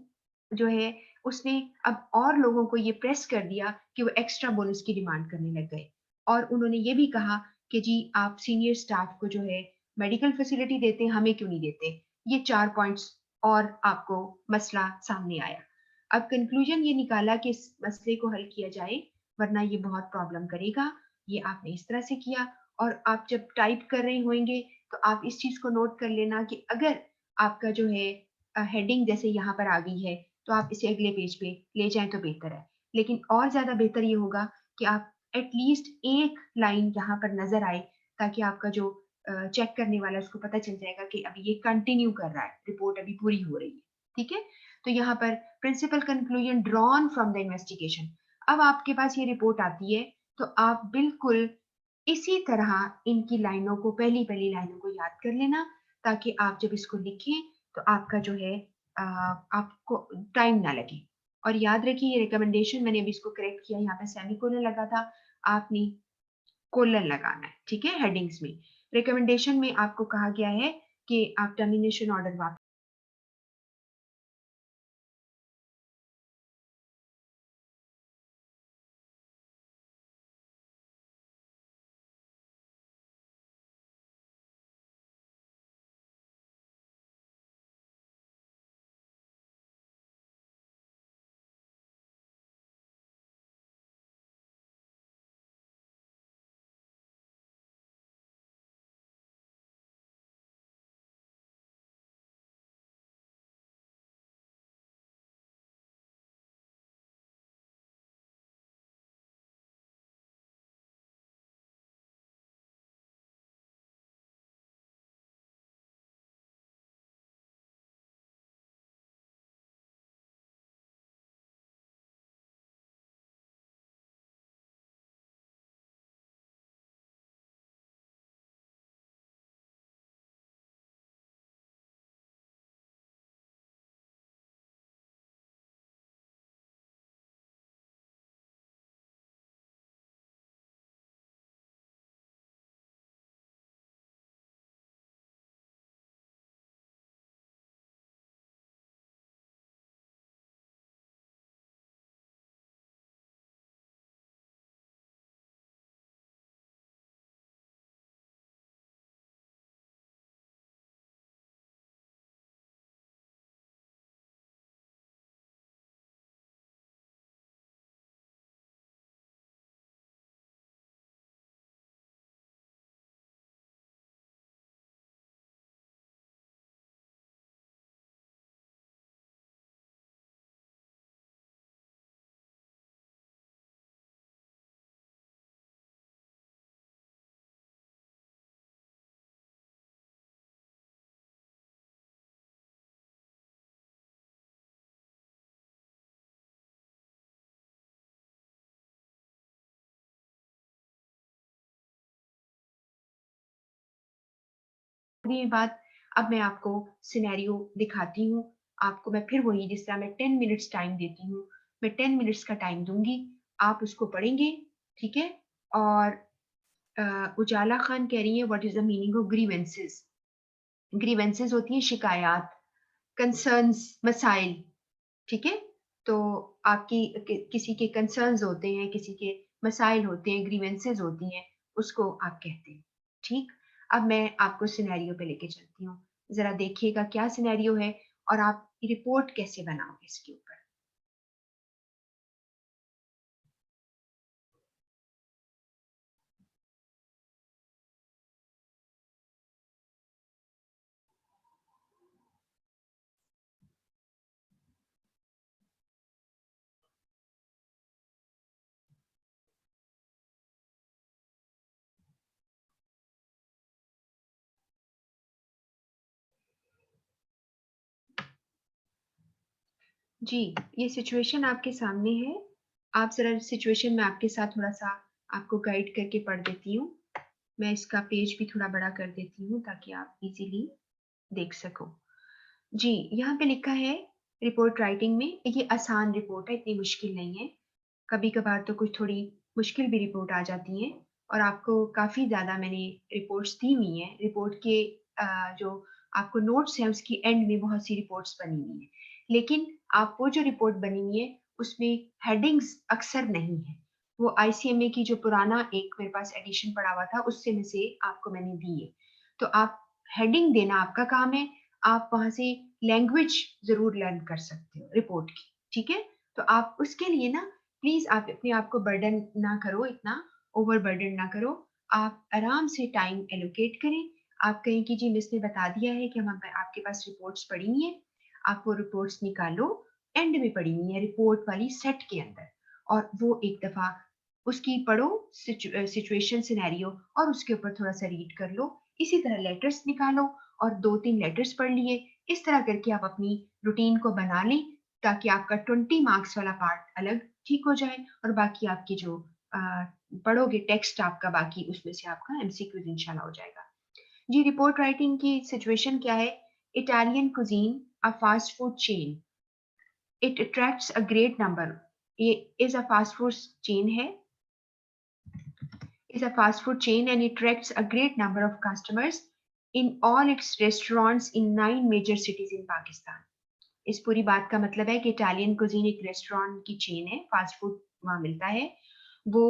जो है, उसने अब और लोगों को ये प्रेस कर दिया कि वो एक्स्ट्रा बोनस की डिमांड करने लग गए। और उन्होंने ये भी कहा कि जी आप सीनियर स्टाफ को जो है मेडिकल फैसिलिटी देते हैं, हमें क्यों नहीं देते? ये 4 पॉइंट्स और आपको मसला सामने आया। अब कंक्लूजन ये निकाला कि इस मसले को हल किया जाए, वरना ये बहुत प्रॉब्लम करेगा। ये आपने इस तरह से किया। और आप जब टाइप कर रहे होंगे तो आप इस चीज को नोट कर लेना कि अगर आपका जो है हेडिंग जैसे यहाँ पर आ गई है, तो आप इसे अगले पेज पे ले जाएं तो बेहतर है। लेकिन और ज्यादा बेहतर ये होगा कि आप एटलीस्ट एक लाइन यहाँ पर नजर आए, ताकि आपका जो चेक करने वाला है उसको पता चल जाएगा कि अभी ये कंटिन्यू कर रहा है, रिपोर्ट अभी पूरी हो रही है, ठीक है? तो यहाँ पर principal conclusion drawn from the investigation. अब आपके पास ये रिपोर्ट आती है, तो आप बिल्कुल इसी तरह इनकी लाइनों को, पहली पहली लाइनों को याद कर लेना, ताकि आप जब इसको लिखें तो आपका जो है आपको टाइम ना लगे। और याद रखिए ये रिकमेंडेशन, मैंने अभी इसको करेक्ट किया, यहाँ पे सेमीकोलन लगा था, आपने कोलन लगाना है, ठीक है? हेडिंग्स में रिकमेंडेशन में आपको कहा गया है कि आप टर्मिनेशन ऑर्डर वापस ये बात, अब मैं आपको सिनेरियो दिखाती हूँ। आपको मैं फिर वही, जिस तरह मैं 10 मिनट्स टाइम देती हूँ, मैं 10 मिनट्स का टाइम दूंगी, आप उसको पढ़ेंगे, ठीक है? और उजाला खान कह रही है what is the meaning of grievances. Grievances होती हैं शिकायत, कंसर्न्स, मसाइल, ठीक है? तो आपकी किसी के कंसर्न्स होते हैं, किसी के मसाइल होते हैं, ग्रीवेंसेस होती हैं, उसको आप कहते हैं, ठीक? अब मैं आपको सिनेरियो पे लेके चलती हूँ, जरा देखिएगा क्या सिनेरियो है और आप रिपोर्ट कैसे बनाओगे इसके ऊपर। जी, ये सिचुएशन आपके सामने है। आप जरा सिचुएशन में आपके साथ थोड़ा सा आपको गाइड करके पढ़ देती हूँ। मैं इसका पेज भी थोड़ा बड़ा कर देती हूँ ताकि आप इजीली देख सको। जी, यहाँ पे लिखा है रिपोर्ट राइटिंग में, ये आसान रिपोर्ट है, इतनी मुश्किल नहीं है। कभी कभार तो कुछ थोड़ी मुश्किल भी रिपोर्ट आ जाती है और आपको काफी ज्यादा मैंने रिपोर्ट्स दी हुई हैं। रिपोर्ट के जो आपको नोट्स हैं उसकी एंड में बहुत सी रिपोर्ट्स बनी हुई हैं, लेकिन आप वो जो रिपोर्ट बनी हुई है उसमें हेडिंग्स अक्सर नहीं है। वो आईसीएमए की जो पुराना एक मेरे पास एडिशन पड़ा हुआ था उससे में से आपको मैंने दी है। तो आप हेडिंग देना आपका काम है, आप वहां से लैंग्वेज जरूर लर्न कर सकते हो रिपोर्ट की, ठीक है? तो आप उसके लिए ना प्लीज आप अपने आप को बर्डन ना करो, इतना ओवर बर्डन ना करो। आप आराम से टाइम एलोकेट करें। आप कहें कि जी मिस ने बता दिया है कि हम आपके पास रिपोर्ट्स पड़ी हुई है, आप वो रिपोर्ट्स निकालो, एंड में पड़ी हुई है रिपोर्ट वाली सेट के अंदर, और वो एक दफा उसकी पढ़ो, सिचुएशन सिनेरियो, और उसके ऊपर थोड़ा सा रीड कर लो। इसी तरह लेटर्स निकालो और 2-3 लेटर्स पढ़ लिए। इस तरह करके आप अपनी रूटीन को बना लें ताकि आपका 20 मार्क्स वाला पार्ट अलग ठीक हो जाए और बाकी आपकी जो पढ़ोगे टेक्स्ट आपका बाकी उसमें से आपका एमसीक्यू इंशाल्लाह हो जाएगा। जी, रिपोर्ट राइटिंग की सिचुएशन क्या है? Italian cuisine, a fast food chain, it attracts a great number, ये is a fast food chain है, is a fast food chain and it attracts a great number of customers in all its restaurants in 9 major cities in Pakistan. इस पूरी बात का मतलब है कि Italian cuisine एक रेस्टोरेंट की चेन है, फास्ट फूड वहां मिलता है, वो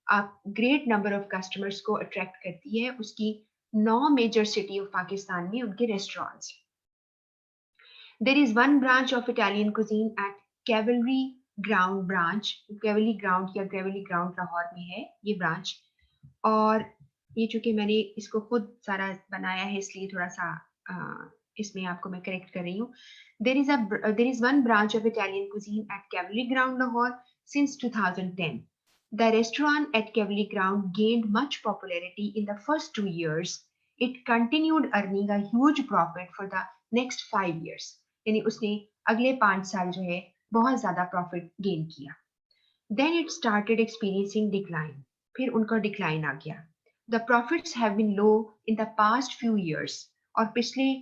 आप ग्रेट नंबर ऑफ कस्टमर्स को अट्रैक्ट करती है उसकी 9 मेजर सिटी ऑफ पाकिस्तान में उनके restaurants. There is one branch of Italian cuisine at Cavalry Ground branch, Cavalry Ground या ग्रेवली ग्राउंड लाहौर में है ये ब्रांच। और ये चूंकि मैंने इसको खुद सारा बनाया है इसलिए थोड़ा सा इसमें आपको मैं करेक्ट कर रही हूँ। There is one branch of Italian cuisine at Cavalry Ground Lahore since 2010. The restaurant at Kavli Ground gained much popularity in the first 2 years. It continued earning a huge profit for the next 5 years. यानी उसने अगले 5 साल जो है बहुत ज्यादा profit gain किया। Then it started experiencing decline. फिर उनका डिक्लाइन आ गया। The profits have been low in the past few years. और पिछले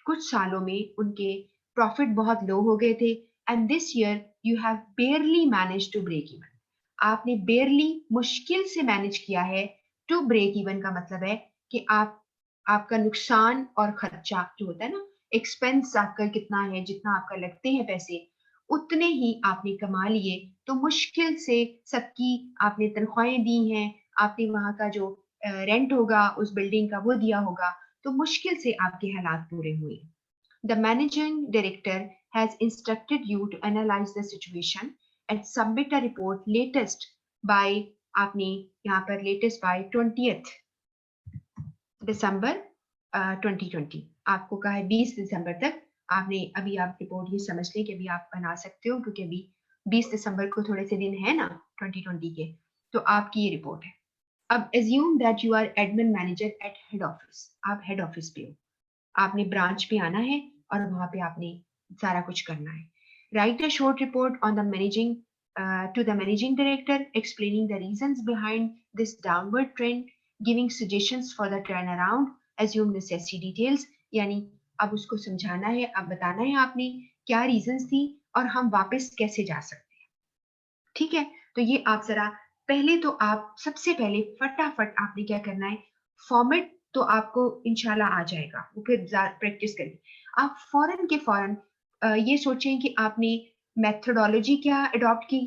कुछ सालों में उनके प्रॉफिट बहुत लो हो गए थे। And this year you have barely managed to break even. आपने barely मुश्किल से मैनेज किया है। To break even का मतलब है कि आपका नुकसान और खर्चा जो होता है ना, एक्सपेंस आपका कितना है, जितना आपका लगते हैं पैसे उतने ही आपने कमा लिए। तो मुश्किल से सबकी आपने तनख्वाहें दी हैं, आपने वहां का जो रेंट होगा उस बिल्डिंग का वो दिया होगा, तो मुश्किल से आपके हालात पूरे हुए। The managing director has instructed you to analyse the situation and submit a report latest by, आपने यहाँ पर लेटेस्ट बाय 20 दिसंबर 2020, आपको कहा है 20 दिसंबर तक। आपने अभी आप रिपोर्ट ये समझ लें कि अभी आप बना सकते हो क्योंकि अभी 20 दिसंबर को थोड़े से दिन है ना 2020 के, तो आपकी ये रिपोर्ट है। अब assume that you are admin manager at head office, आप हेड ऑफिस पे हो, आपने ब्रांच पे आना है और वहां पे आपने सारा कुछ करना है। Right a short report on the managing to the managing director explaining the reasons behind this downward trend, giving suggestions for the turnaround, assume necessity details, यानी अब उसको समझाना है, अब बताना है आपने क्या रीजंस थी और हम वापस कैसे जा सकते हैं। ठीक है? तो ये आप ज़रा पहले तो आप सबसे पहले फटाफट आपने क्या करना है, फॉर्मेट तो आपको इंशाल्लाह आ जाएगा, वो फिर प्रैक्टिस करिए। आप फ़ौरन के फ़ौरन ये सोचें कि आपने मेथोडोलॉजी क्या अडॉप्ट की,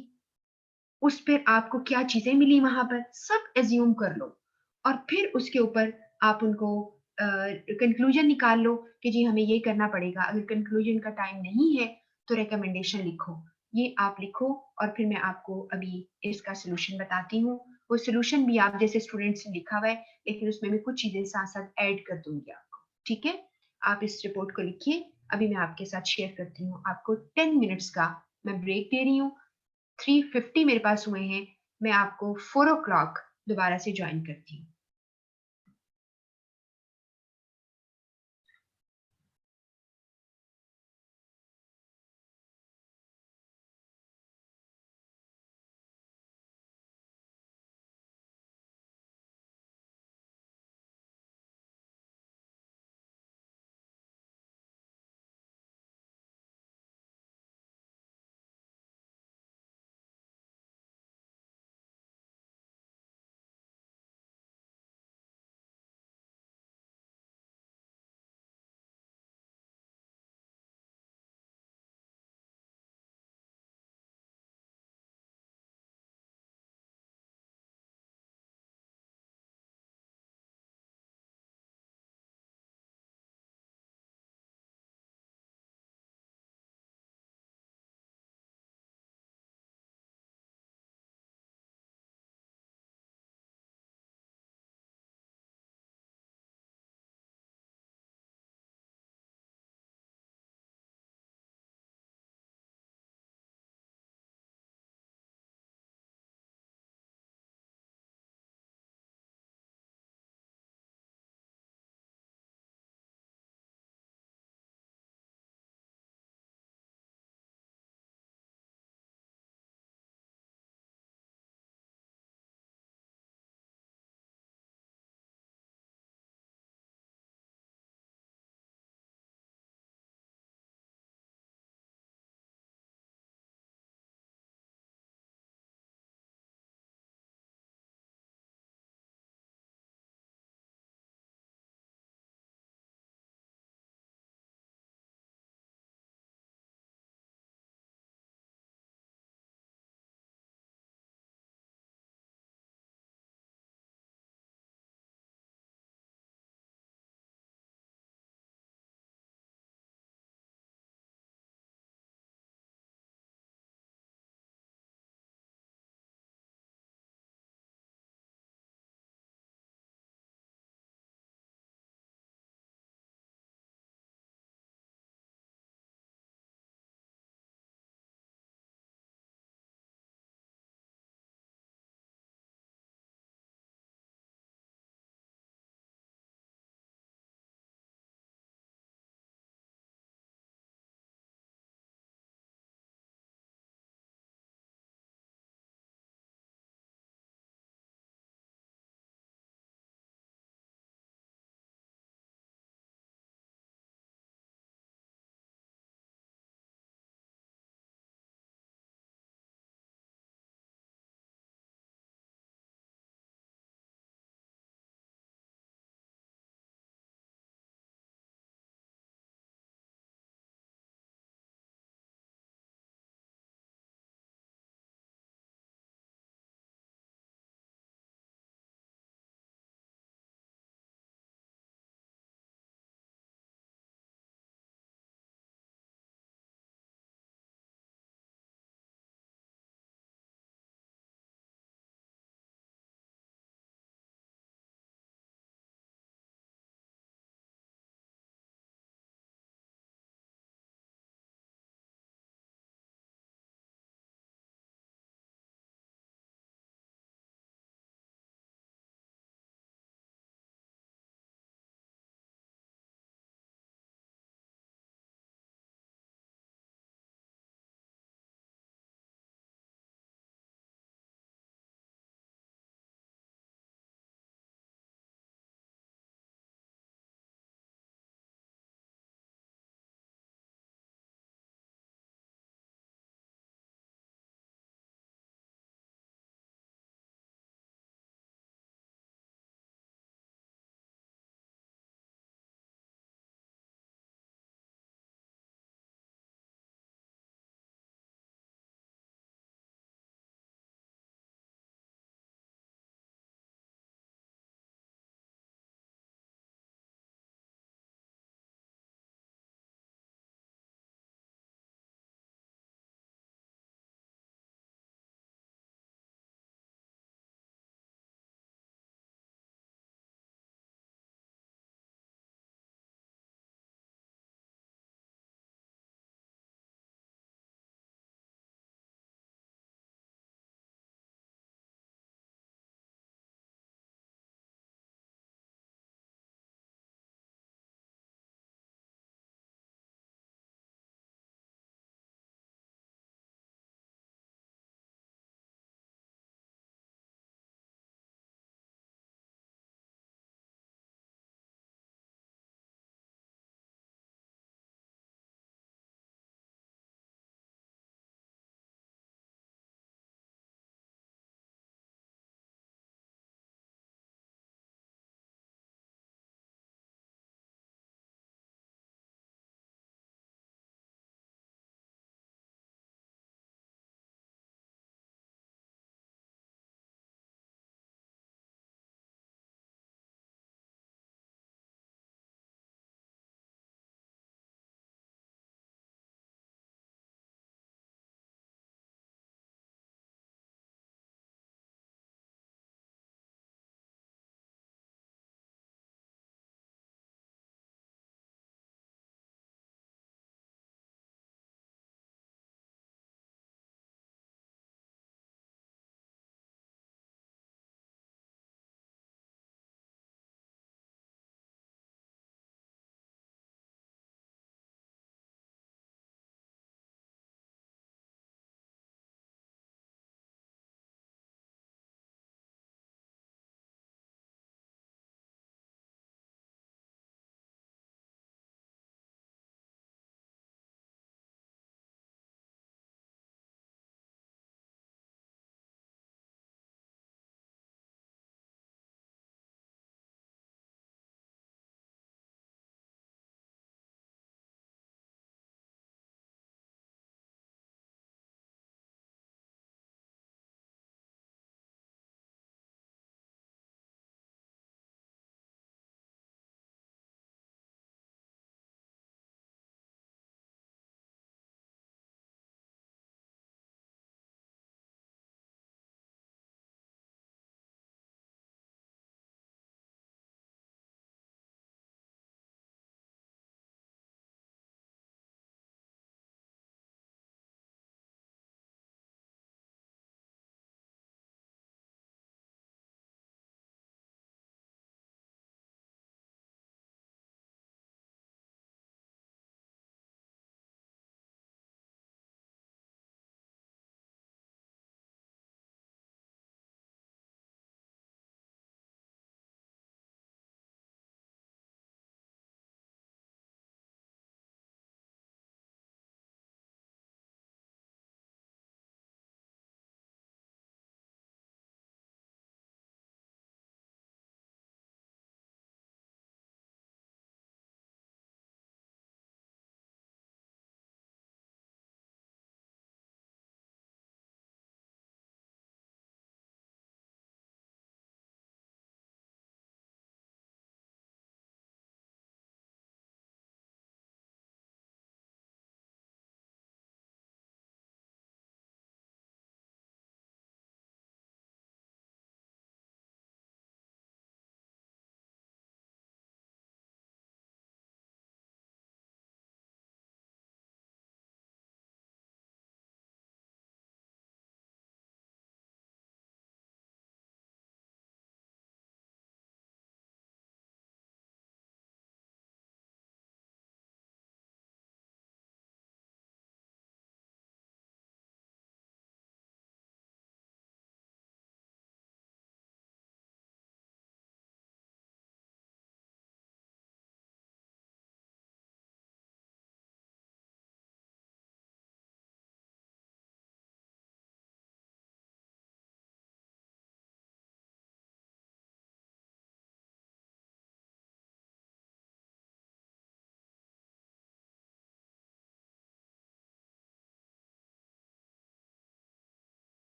उस पे आपको क्या चीज़ें मिली वहाँ पर, सब एज़्यूम कर लो और फिर उसके ऊपर आप उनको कंक्लूजन निकाल लो कि जी हमें ये करना पड़ेगा। अगर कंक्लूजन का टाइम नहीं है, तो रिकमेंडेशन लिखो। ये आप लिखो और फिर मैं आपको अभी इसका सॉल्यूशन बताती हूँ। वो सॉल्यूशन भी आप जैसे स्टूडेंट्स ने लिखा हुआ है, लेकिन उसमें मैं कुछ चीज़ें साथ-साथ ऐड कर दूँगी आपको, ठीक है? आप इस रिपोर्ट को लिखिए, अभी मैं आपके साथ शेयर करती हूँ। आपको 10 मिनट्स का मैं ब्रेक दे रही हूँ। 3:50 मेरे पास हुए हैं, मैं आपको 4 दोबारा से जॉइन करती हूँ।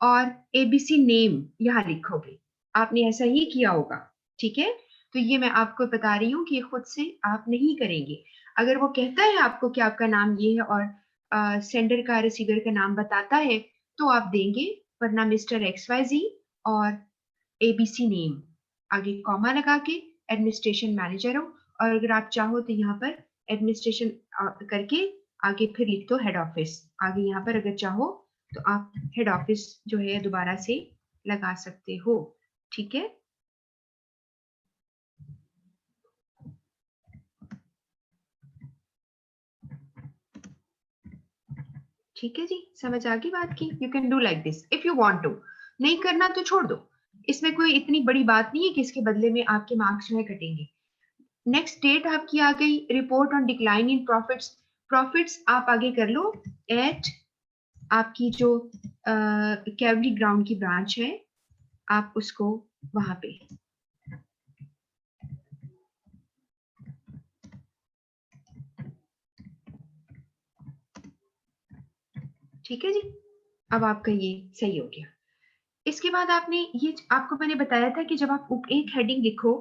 और एबीसी नेम यहाँ लिखोगे। आपने ऐसा ही किया होगा, ठीक है? तो ये मैं आपको बता रही हूँ कि खुद से आप नहीं करेंगे। अगर वो कहता है आपको कि आपका नाम ये है और सेंडर का रिसीवर का नाम बताता है तो आप देंगे, वरना मिस्टर एक्स वाई जी और एबीसी नेम आगे कॉमा लगा के एडमिनिस्ट्रेशन मैनेजर हो, और अगर आप चाहो तो यहाँ पर एडमिनिस्ट्रेशन करके आगे फिर लिख दो हेड ऑफिस। आगे यहाँ पर अगर चाहो तो आप हेड ऑफिस जो है दोबारा से लगा सकते हो, ठीक है? ठीक है जी, समझ आ गई बात की? You can do like this if you want to. नहीं करना तो छोड़ दो, इसमें कोई इतनी बड़ी बात नहीं है कि इसके बदले में आपके मार्क्स जो है कटेंगे। नेक्स्ट डेट आपकी आ गई, report on decline in profits. Profits आप आगे कर लो एट आपकी जो कैवली ग्राउंड की ब्रांच है, आप उसको वहां पे, ठीक है जी? अब आपका ये सही हो गया। इसके बाद आपने ये आपको मैंने बताया था कि जब आप एक हेडिंग लिखो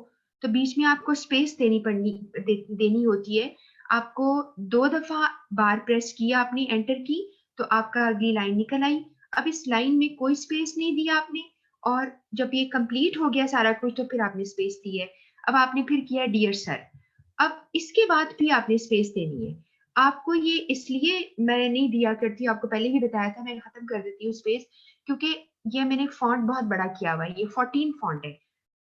तो बीच में आपको स्पेस देनी होती है। आपको 2 दफा बार प्रेस किया, आपने एंटर की, तो आपका अगली लाइन निकल आई। अब इस लाइन में कोई स्पेस नहीं दिया आपने, और जब ये कंप्लीट हो गया सारा कुछ तो फिर आपने स्पेस दी है। अब आपने फिर किया डियर सर। अब इसके बाद भी आपने स्पेस देनी है। आपको ये इसलिए मैं नहीं दिया करती, आपको पहले ही बताया था, मैं खत्म कर देती हूँ स्पेस, क्योंकि ये मैंने फॉन्ट बहुत बड़ा किया हुआ है, ये 14 फॉन्ट है,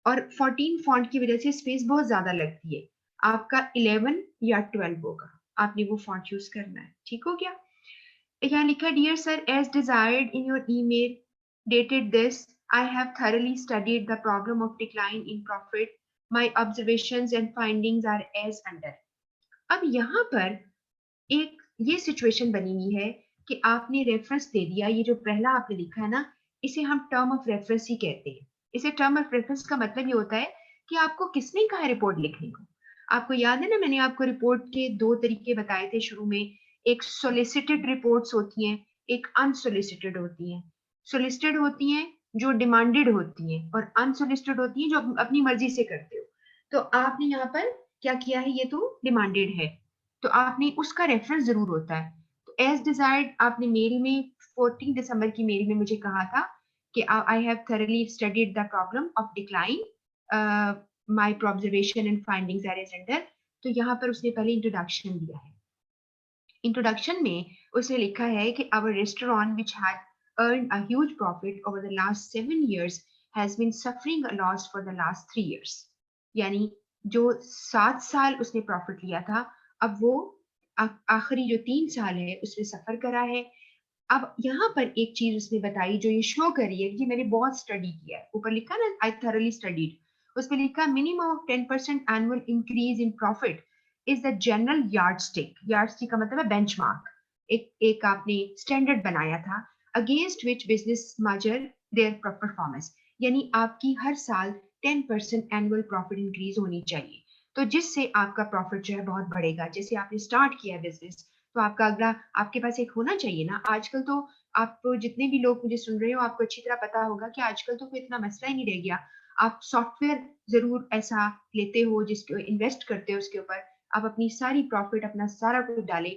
और 14 फॉन्ट की वजह से स्पेस बहुत ज्यादा लगती है। आपका 11 या 12 होगा, आपने वो फॉन्ट यूज करना है, ठीक हो गया? यहाँ लिखा dear sir, as desired in your email dated this, I have thoroughly studied the problem of decline in profit. My observations and findings are as under. अब यहाँ पर एक ये सिचुएशन बनी हुई है कि आपने रेफरेंस दे दिया। ये जो पहला आपने लिखा है ना, इसे हम टर्म ऑफ रेफरेंस ही कहते हैं। इसे टर्म ऑफ रेफरेंस का मतलब ये होता है कि आपको किसने कहा रिपोर्ट लिखने को। आपको याद है ना, मैंने आपको रिपोर्ट के 2 तरीके बताए थे शुरू में। एक सोलिसिटेड रिपोर्ट्स होती हैं, एक अनसोलिसिटेड होती हैं। सोलिसिटेड होती हैं जो डिमांडेड होती हैं, और अनसोलिसिटेड होती हैं जो अपनी मर्जी से करते हो। तो आपने यहाँ पर क्या किया है, ये तो डिमांडेड है, तो आपने उसका रेफरेंस जरूर होता है। तो एज डिजायर्ड आपने मेल में 14 दिसंबर की मेल में मुझे कहा था कि आई have thoroughly studied the problem of decline, my observation and findings are as under। तो यहाँ पर उसने पहले इंट्रोडक्शन दिया है। इंट्रोडक्शन में उसने लिखा है कि our restaurant which had earned a huge profit over the last 7 years has been suffering a loss for the last 3 years। यानी जो 7 साल उसने प्रॉफिट लिया था, अब वो आखिरी जो 3 साल है उसमें सफर करा है। अब यहाँ पर एक चीज उसने बताई जो ये शो करी है कि मैंने बहुत स्टडी किया है। ऊपर लिखा ना आई थॉरली स्टडीड, उसमें लिखा minimum of 10% annual increase in profit is the general yardstick. Yardstick का मतलब है बेंचमार्क। एक आपने स्टैंडर्ड बनाया था against which business measure their performance, यानी आपकी हर साल 10% एनुअल प्रॉफिट इंक्रीज होनी चाहिए, तो जिससे आपका प्रॉफिट जो है बहुत बढ़ेगा। जैसे आपने स्टार्ट किया बिजनेस, तो आपका अगला आपके पास एक होना चाहिए ना। आजकल तो आप जितने भी लोग मुझे सुन रहे हो, आपको अच्छी तरह पता होगा कि आजकल तो कोई इतना मसला ही नहीं रह गया। आप सॉफ्टवेयर जरूर ऐसा लेते हो जिसके इन्वेस्ट करते हो, उसके ऊपर आप अपनी सारी प्रॉफिट अपना सारा कुछ डाले,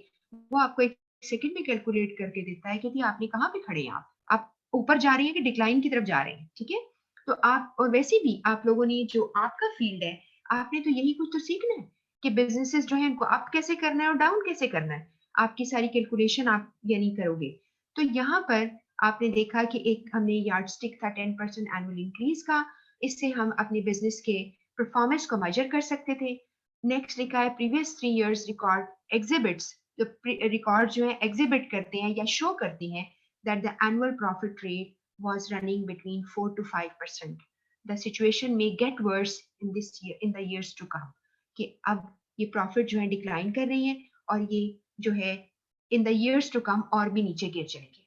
वो आपको एक सेकंड में कैलकुलेट करके देता है कि आपने कहाँ पे खड़े हैं। आप ऊपर जा रहे हैं कि डिक्लाइन की तरफ जा रहे हैं, ठीक है? तो आप, और वैसे भी आप लोगों ने जो आपका फील्ड है, आपने तो यही कुछ तो सीखना है कि बिजनेसेस जो है उनको अप कैसे करना है और डाउन कैसे करना है। आपकी सारी कैलकुलेशन आप यानी करोगे। तो यहाँ पर आपने देखा कि एक हमने यार्डस्टिक था 10% एनुअल इंक्रीज का, इससे हम अपने बिजनेस के परफॉर्मेंस को मेजर कर सकते थे। नेक्स्ट लिखा है प्रीवियस 3 इयर्स रिकॉर्ड एग्जिबिट्स, जो रिकॉर्ड जो है एग्जिबिट करते हैं या शो करती हैं that the annual profit rate was running between 4 to 5%. The situation may get worse in this year, in the years to come. कि अब ये प्रॉफिट जो है डिक्लाइन कर रही है, और ये जो है in the years to come और भी नीचे गिर जाएंगे।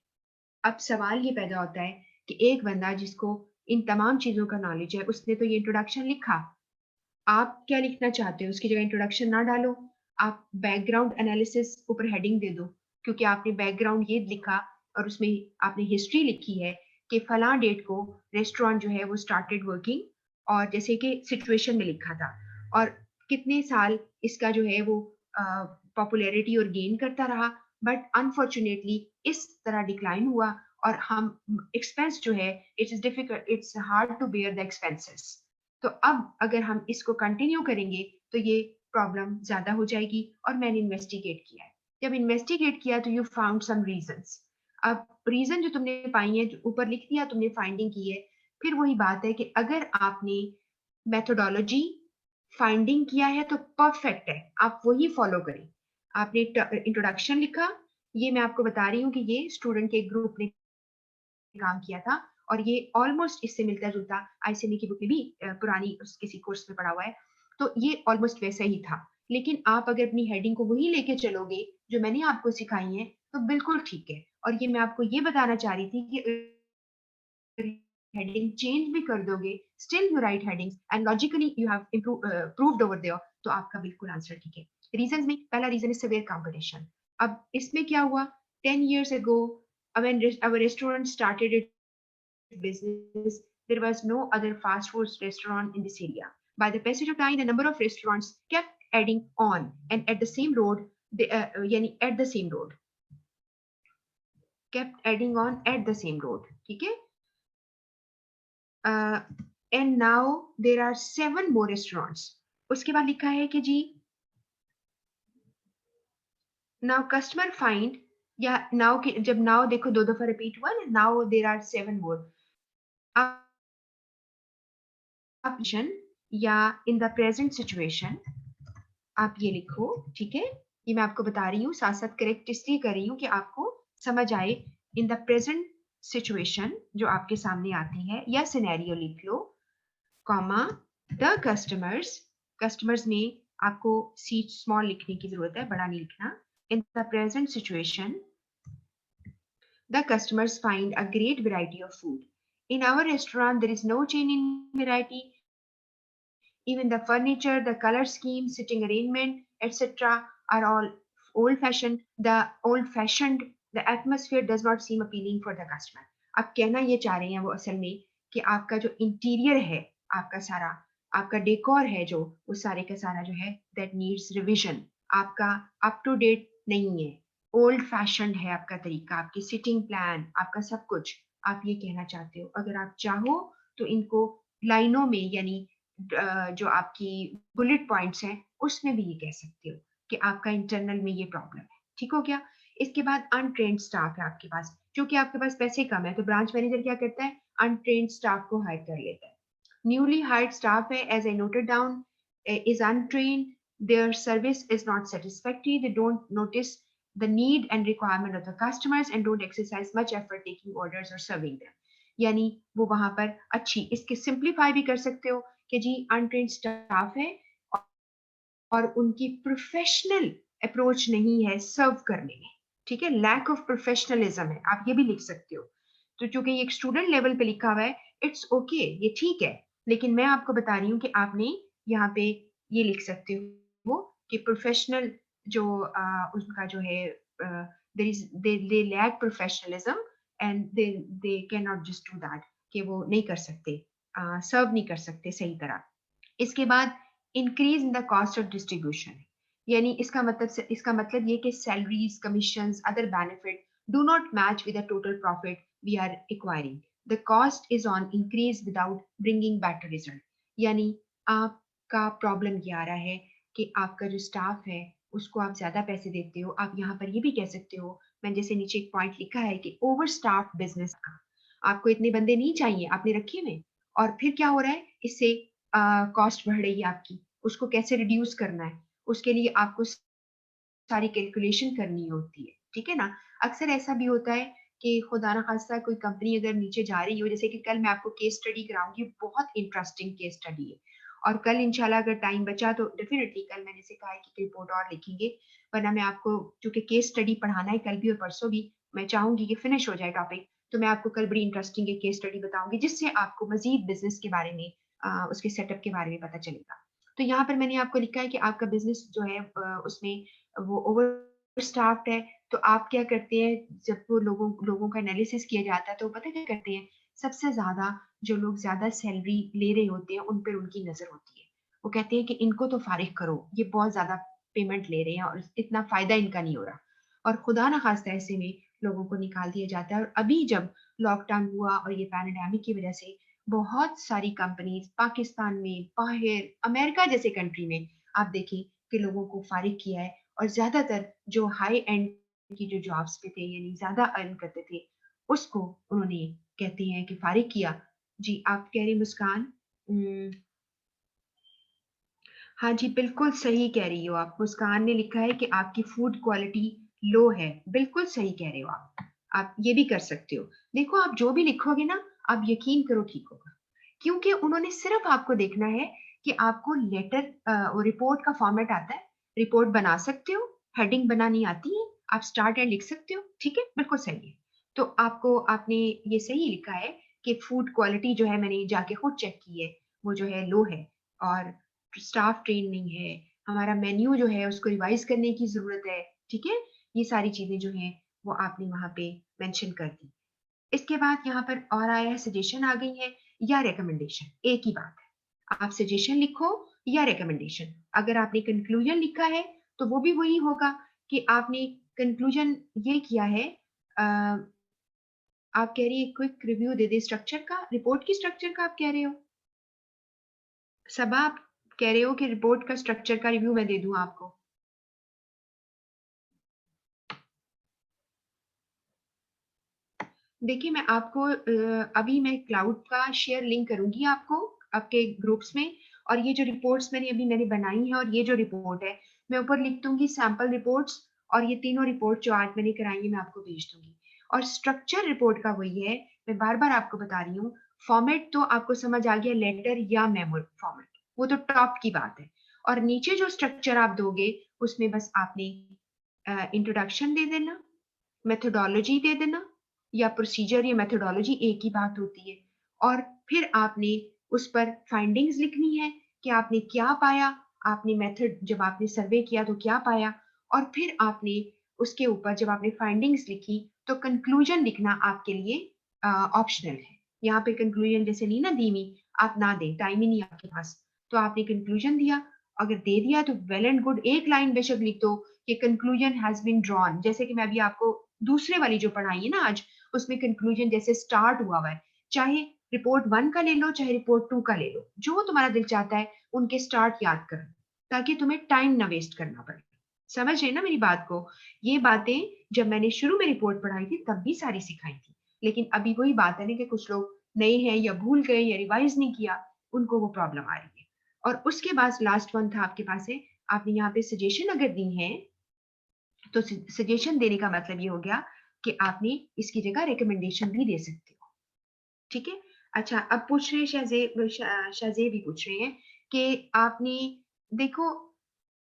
अब सवाल ये पैदा होता है कि एक बंदा जिसको इन तमाम चीजों का नॉलेज है, उसने तो ये इंट्रोडक्शन लिखा, आप क्या लिखना चाहते हो? उसकी जगह इंट्रोडक्शन ना डालो, आप बैकग्राउंड एनालिसिस ऊपर हेडिंग दे दो, क्योंकि आपने बैकग्राउंड ये लिखा और उसमें आपने हिस्ट्री लिखी है कि फलां डेट को रेस्टोरेंट जो है वो स्टार्टेड वर्किंग, और जैसे कि सिचुएशन में लिखा था, और कितने साल इसका जो है वो पॉपुलैरिटी और गेन करता रहा, बट अनफॉर्चुनेटली इस तरह डिक्लाइन हुआ, और हम एक्सपेंस जो है, it is difficult, it's hard to bear the expenses. तो अब अगर हम इसको कंटिन्यू करेंगे तो ये प्रॉब्लम ज्यादा हो जाएगी, और मैंने इन्वेस्टिगेट किया है। जब इन्वेस्टिगेट किया तो यू फाउंड सम रीजंस। अब रीजन जो तुमने पाई है, जो ऊपर लिख दिया तुमने, फाइंडिंग की है, फिर वही बात है कि अगर आपने मेथोडोलॉजी फाइंडिंग किया है तो परफेक्ट है, आप वही फॉलो करें। आपने इंट्रोडक्शन लिखा, ये मैं आपको बता रही हूँ कि ये स्टूडेंट के ग्रुप ने काम किया था, और ये ऑलमोस्ट इससे मिलता जुलता आईसीएमई की बुक में भी पुरानी किसी कोर्स में पढ़ा हुआ है, तो ये ऑलमोस्ट वैसा ही था। लेकिन आप अगर अपनी हेडिंग को वही लेके चलोगे जो मैंने आपको सिखाई है, तो बिल्कुल ठीक है। और ये मैं आपको ये बताना चाह रही थी कि हेडिंग चेंज भी कर दोगे, still you write headings and logically you have proved over there, तो आपका बिल्कुल आंसर ठीक है। रीजंस में पहला रीजन इज सिवियर कंपटीशन। अब इसमें क्या हुआ, 10 years ago when our restaurant started its business, there was no other fast food restaurant in this area. By the passage of time, the number of restaurants kept adding on, and at the same road, yani at the same road, kept adding on at the same road. ठीक है? And now there are 7 more restaurants. उसके बाद लिखा है कि जी now customer find, या now के जब now देखो दो दफा रिपीट हुआ ना, now there are 7 more. आप या in the present situation आप ये लिखो, ठीक है? ये मैं आपको बता रही हूँ, साथ साथ करेक्ट इसलिए कर रही हूँ कि आपको समझ आए। इन द प्रेजेंट सिचुएशन जो आपके सामने आती है, या सिनेरियो लिख लो, कॉमा द कस्टमर्स, कस्टमर्स में आपको सी स्मॉल लिखने की जरूरत है, बड़ा नहीं लिखना। In the present situation the customers find a great variety of food. In our restaurant there is no change in variety. Even the furniture, the color scheme, sitting arrangement, etc. are all old-fashioned. The atmosphere does not seem appealing for the customer. अब कहना ये चाह रहे हैं वो असल में कि आपका जो इंटीरियर है, आपका सारा, आपका डेकोर है जो, वो सारे का सारा जो है that needs revision. आपका up to date नहीं है, ओल्ड फैशन्ड है आपका तरीका, आपकी सिटिंग प्लान, आपका सब कुछ। आप ये कहना चाहते हो। अगर आप चाहो तो इनको लाइनों में, यानी जो आपकी बुलेट पॉइंट्स हैं उसमें भी ये कह सकते हो कि आपका इंटरनल में ये प्रॉब्लम है। ठीक हो गया? इसके बाद अनट्रेन्ड स्टाफ है आपके पास, क्योंकि आपके पास पैसे कम है तो ब्रांच मैनेजर क्या करता है, अनट्रेन्ड स्टाफ को हायर कर लेता है। न्यूली हायर्ड स्टाफ है, as I noted down, is untrained, their service is not satisfactory, they don't notice the need and requirement of the customers and don't exercise much effort taking orders or serving them. यानी वो वहां पर अच्छी, इसके simplify भी कर सकते हो कि जी अनट्रेन्ड स्टाफ है और उनकी प्रोफेशनल अप्रोच नहीं है सर्व करने में। ठीक है? लैक ऑफ प्रोफेशनलिज्म है, आप ये भी लिख सकते हो। तो चूंकि ये एक स्टूडेंट लेवल पे लिखा हुआ है, इट्स ओके, ये ठीक है, लेकिन मैं आपको बता रही हूँ कि आपने यहाँ पे ये लिख सकते हो कि प्रोफेशनल जो उनका जो है, they lack professionalism and they can not just do that, कि वो नहीं कर सकते, सर्व नहीं कर सकते सही तरह। इसके बाद increase in the cost of distribution, यानी इसका मतलब ये कि salaries, commissions, other benefit do not match with the total profit we are acquiring, the cost is on increase without bringing better result. यानी आपका प्रॉब्लम ये आ रहा है कि आपका जो स्टाफ है उसको आप ज्यादा पैसे देते हो। आप यहाँ पर ये भी कह सकते हो, मैंने जैसे नीचे एक पॉइंट लिखा है कि ओवर स्टाफ बिजनेस का, आपको इतने बंदे नहीं चाहिए, आपने रखे हुए, और फिर क्या हो रहा है, इससे कॉस्ट बढ़ रही है आपकी, उसको कैसे रिड्यूस करना है, उसके लिए आपको सारी कैलकुलेशन करनी होती है। ठीक है ना? अक्सर ऐसा भी होता है कि खुदा ना खास्ता कोई कंपनी अगर नीचे जा रही हो, जैसे कि कल मैं आपको केस स्टडी कराऊंगी, बहुत इंटरेस्टिंग केस स्टडी है, और कल इंशाल्लाह अगर टाइम बचा तो डेफिनेटली कल मैंने से कहा है कि रिपोर्ट और लिखेंगे, वरना मैं आपको, क्योंकि केस स्टडी पढ़ाना है कल भी और परसों भी, मैं चाहूंगी कि फिनिश हो जाए टॉपिक, तो मैं आपको कल बड़ी इंटरेस्टिंग एक केस स्टडी बताऊंगी जिससे आपको मजीद बिजनेस के बारे में, उसके सेटअप के बारे में पता चलेगा। तो यहाँ पर मैंने आपको लिखा है कि आपका बिजनेस जो है उसमें वो ओवर स्टाफ्ड है, तो आप क्या करते हैं, जब वो लोगों लोगों का एनालिसिस किया जाता है तो पता है क्या करते हैं, सबसे ज्यादा जो लोग ज्यादा सैलरी ले रहे होते हैं उन पर उनकी नजर होती है। वो कहते हैं कि इनको तो फारिग करो, ये बहुत ज्यादा पेमेंट ले रहे हैं और इतना फायदा इनका नहीं हो रहा, और खुदा ना खास्ता ऐसे में लोगों को निकाल दिया जाता है। और अभी जब लॉकडाउन हुआ और ये पैंडेमिक की वजह से बहुत सारी कंपनीज पाकिस्तान में, बाहर अमेरिका जैसे कंट्री में आप देखें कि लोगों को फारिग किया है, और ज्यादातर जो हाई एंड की जो जॉब्स पे थे यानी ज्यादा अर्न करते थे उसको उन्होंने कहते हैं कि फारिग किया। जी आप कह रही मुस्कान। हाँ जी, बिल्कुल सही कह रही हो आप। मुस्कान ने लिखा है कि आपकी फूड क्वालिटी लो है। बिल्कुल सही कह रहे हो आप ये भी कर सकते हो। देखो आप जो भी लिखोगे ना, आप यकीन करो ठीक होगा, क्योंकि उन्होंने सिर्फ आपको देखना है कि आपको लेटर रिपोर्ट का फॉर्मेट आता है, रिपोर्ट बना सकते हो, हेडिंग बनानी आती है, आप स्टार्ट एंड लिख सकते हो, ठीक है, बिल्कुल सही है। तो आपको आपने ये सही लिखा है कि फूड क्वालिटी जो है मैंने जाके खुद चेक की है, वो जो है लो है, और स्टाफ ट्रेन नहीं है, हमारा मेन्यू जो है उसको रिवाइज करने की जरूरत है, ठीक है। ये सारी चीजें जो हैं वो आपने वहां पे मेंशन कर दी। इसके बाद यहाँ पर और आया है, सजेशन आ गई है या रिकमेंडेशन, एक ही बात है। आप सजेशन लिखो या रिकमेंडेशन। अगर आपने कंक्लूजन लिखा है तो वो भी वही होगा कि आपने कंक्लूजन ये किया है। आ, आप कह रही है क्विक रिव्यू दे दे स्ट्रक्चर का, रिपोर्ट की स्ट्रक्चर का आप कह रहे हो। सबा आप कह रहे हो कि रिपोर्ट का स्ट्रक्चर का रिव्यू मैं दे दूं आपको। देखिए मैं आपको अभी मैं क्लाउड का शेयर लिंक करूंगी आपको आपके ग्रुप्स में, और ये जो रिपोर्ट्स मैंने बनाई है और ये जो रिपोर्ट है मैं ऊपर लिख दूंगी सैंपल रिपोर्ट्स, और ये तीनों रिपोर्ट जो आज मैंने कराई है मैं आपको भेज दूंगी। और स्ट्रक्चर रिपोर्ट का वही है, मैं बार बार आपको बता रही हूँ। फॉर्मेट तो आपको समझ आ गया, लेटर या मेमो फॉर्मेट, वो तो टॉप की बात है। और नीचे जो स्ट्रक्चर आप दोगे उसमें बस आपने इंट्रोडक्शन दे देना, मेथोडोलॉजी दे देना, या प्रोसीजर या मेथोडोलॉजी एक ही बात होती है। और फिर आपने उस पर फाइंडिंग्स लिखनी है कि आपने क्या पाया, आपने मेथड जब आपने सर्वे किया तो क्या पाया, और फिर आपने उसके ऊपर जब आपने फाइंडिंग्स लिखी तो कंक्लूजन लिखना आपके लिए ऑप्शनल है। यहाँ पे कंक्लूजन जैसे नहीं ना धीमी, आप ना दें, टाइम ही नहीं आपके पास, तो आपने कंक्लूजन दिया, अगर दे दिया तो वेल एंड गुड, एक लाइन बेशक लिख दो कि कंक्लूजन हैज बीन ड्रॉन, जैसे कि मैं अभी आपको दूसरे वाली जो पढ़ाई है ना आज, उसमें कंक्लूजन जैसे स्टार्ट हुआ है, चाहे रिपोर्ट 1 का ले लो चाहे रिपोर्ट 2 का ले लो, जो तुम्हारा दिल चाहता है उनके स्टार्ट याद करो, ताकि तुम्हें टाइम ना वेस्ट करना पड़े। समझ रहे ना मेरी बात को। ये बातें जब मैंने शुरू में रिपोर्ट पढ़ाई थी तब भी सारी सिखाई थी, लेकिन अभी वही बात है ना कि कुछ लोग नए हैं या भूल गए या रिवाइज नहीं किया, उनको वो प्रॉब्लम आ रही है। और उसके बाद लास्ट वन था आपके पास है, आपने यहाँ पे सजेशन अगर दी है तो सजेशन देने का मतलब ये हो गया कि आपने इसकी जगह रिकमेंडेशन भी दे सकते हो, ठीक है। अच्छा अब पूछ रहे हैं शाहजेब भी पूछ रहे हैं कि आपने, देखो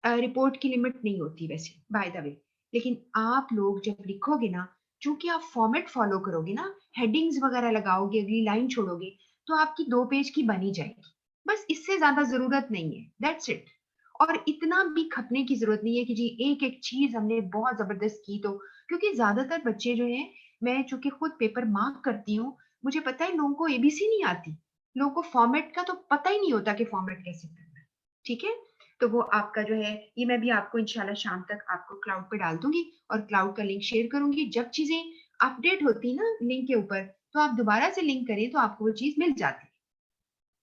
रिपोर्ट की लिमिट नहीं होती वैसे बाय द वे, लेकिन आप लोग जब लिखोगे ना, चूंकि आप फॉर्मेट फॉलो करोगे ना, हेडिंग्स वगैरह लगाओगे, अगली लाइन छोड़ोगे, तो आपकी 2 पेज की बनी जाएगी, बस इससे ज्यादा जरूरत नहीं है, दैट्स इट। और इतना भी खपने की जरूरत नहीं है कि जी एक एक चीज हमने बहुत जबरदस्त की तो, क्योंकि ज्यादातर बच्चे जो हैं, मैं चूंकि खुद पेपर मार्क करती हूँ, मुझे पता है लोगों को एबीसी नहीं आती, लोगों को फॉर्मेट का तो पता ही नहीं होता कि फॉर्मेट कैसे करना है, ठीक है। तो वो आपका जो है, ये मैं भी आपको इंशाल्लाह शाम तक आपको क्लाउड पे डाल दूंगी, और क्लाउड का लिंक शेयर करूंगी, जब चीजें अपडेट होती ना लिंक के ऊपर तो आप दोबारा से लिंक करें तो आपको वो चीज मिल जाती है,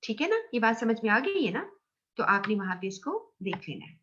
ठीक है ना, ये बात समझ में आ गई है ना। तो आपने वहां पे इसको देख लेना है।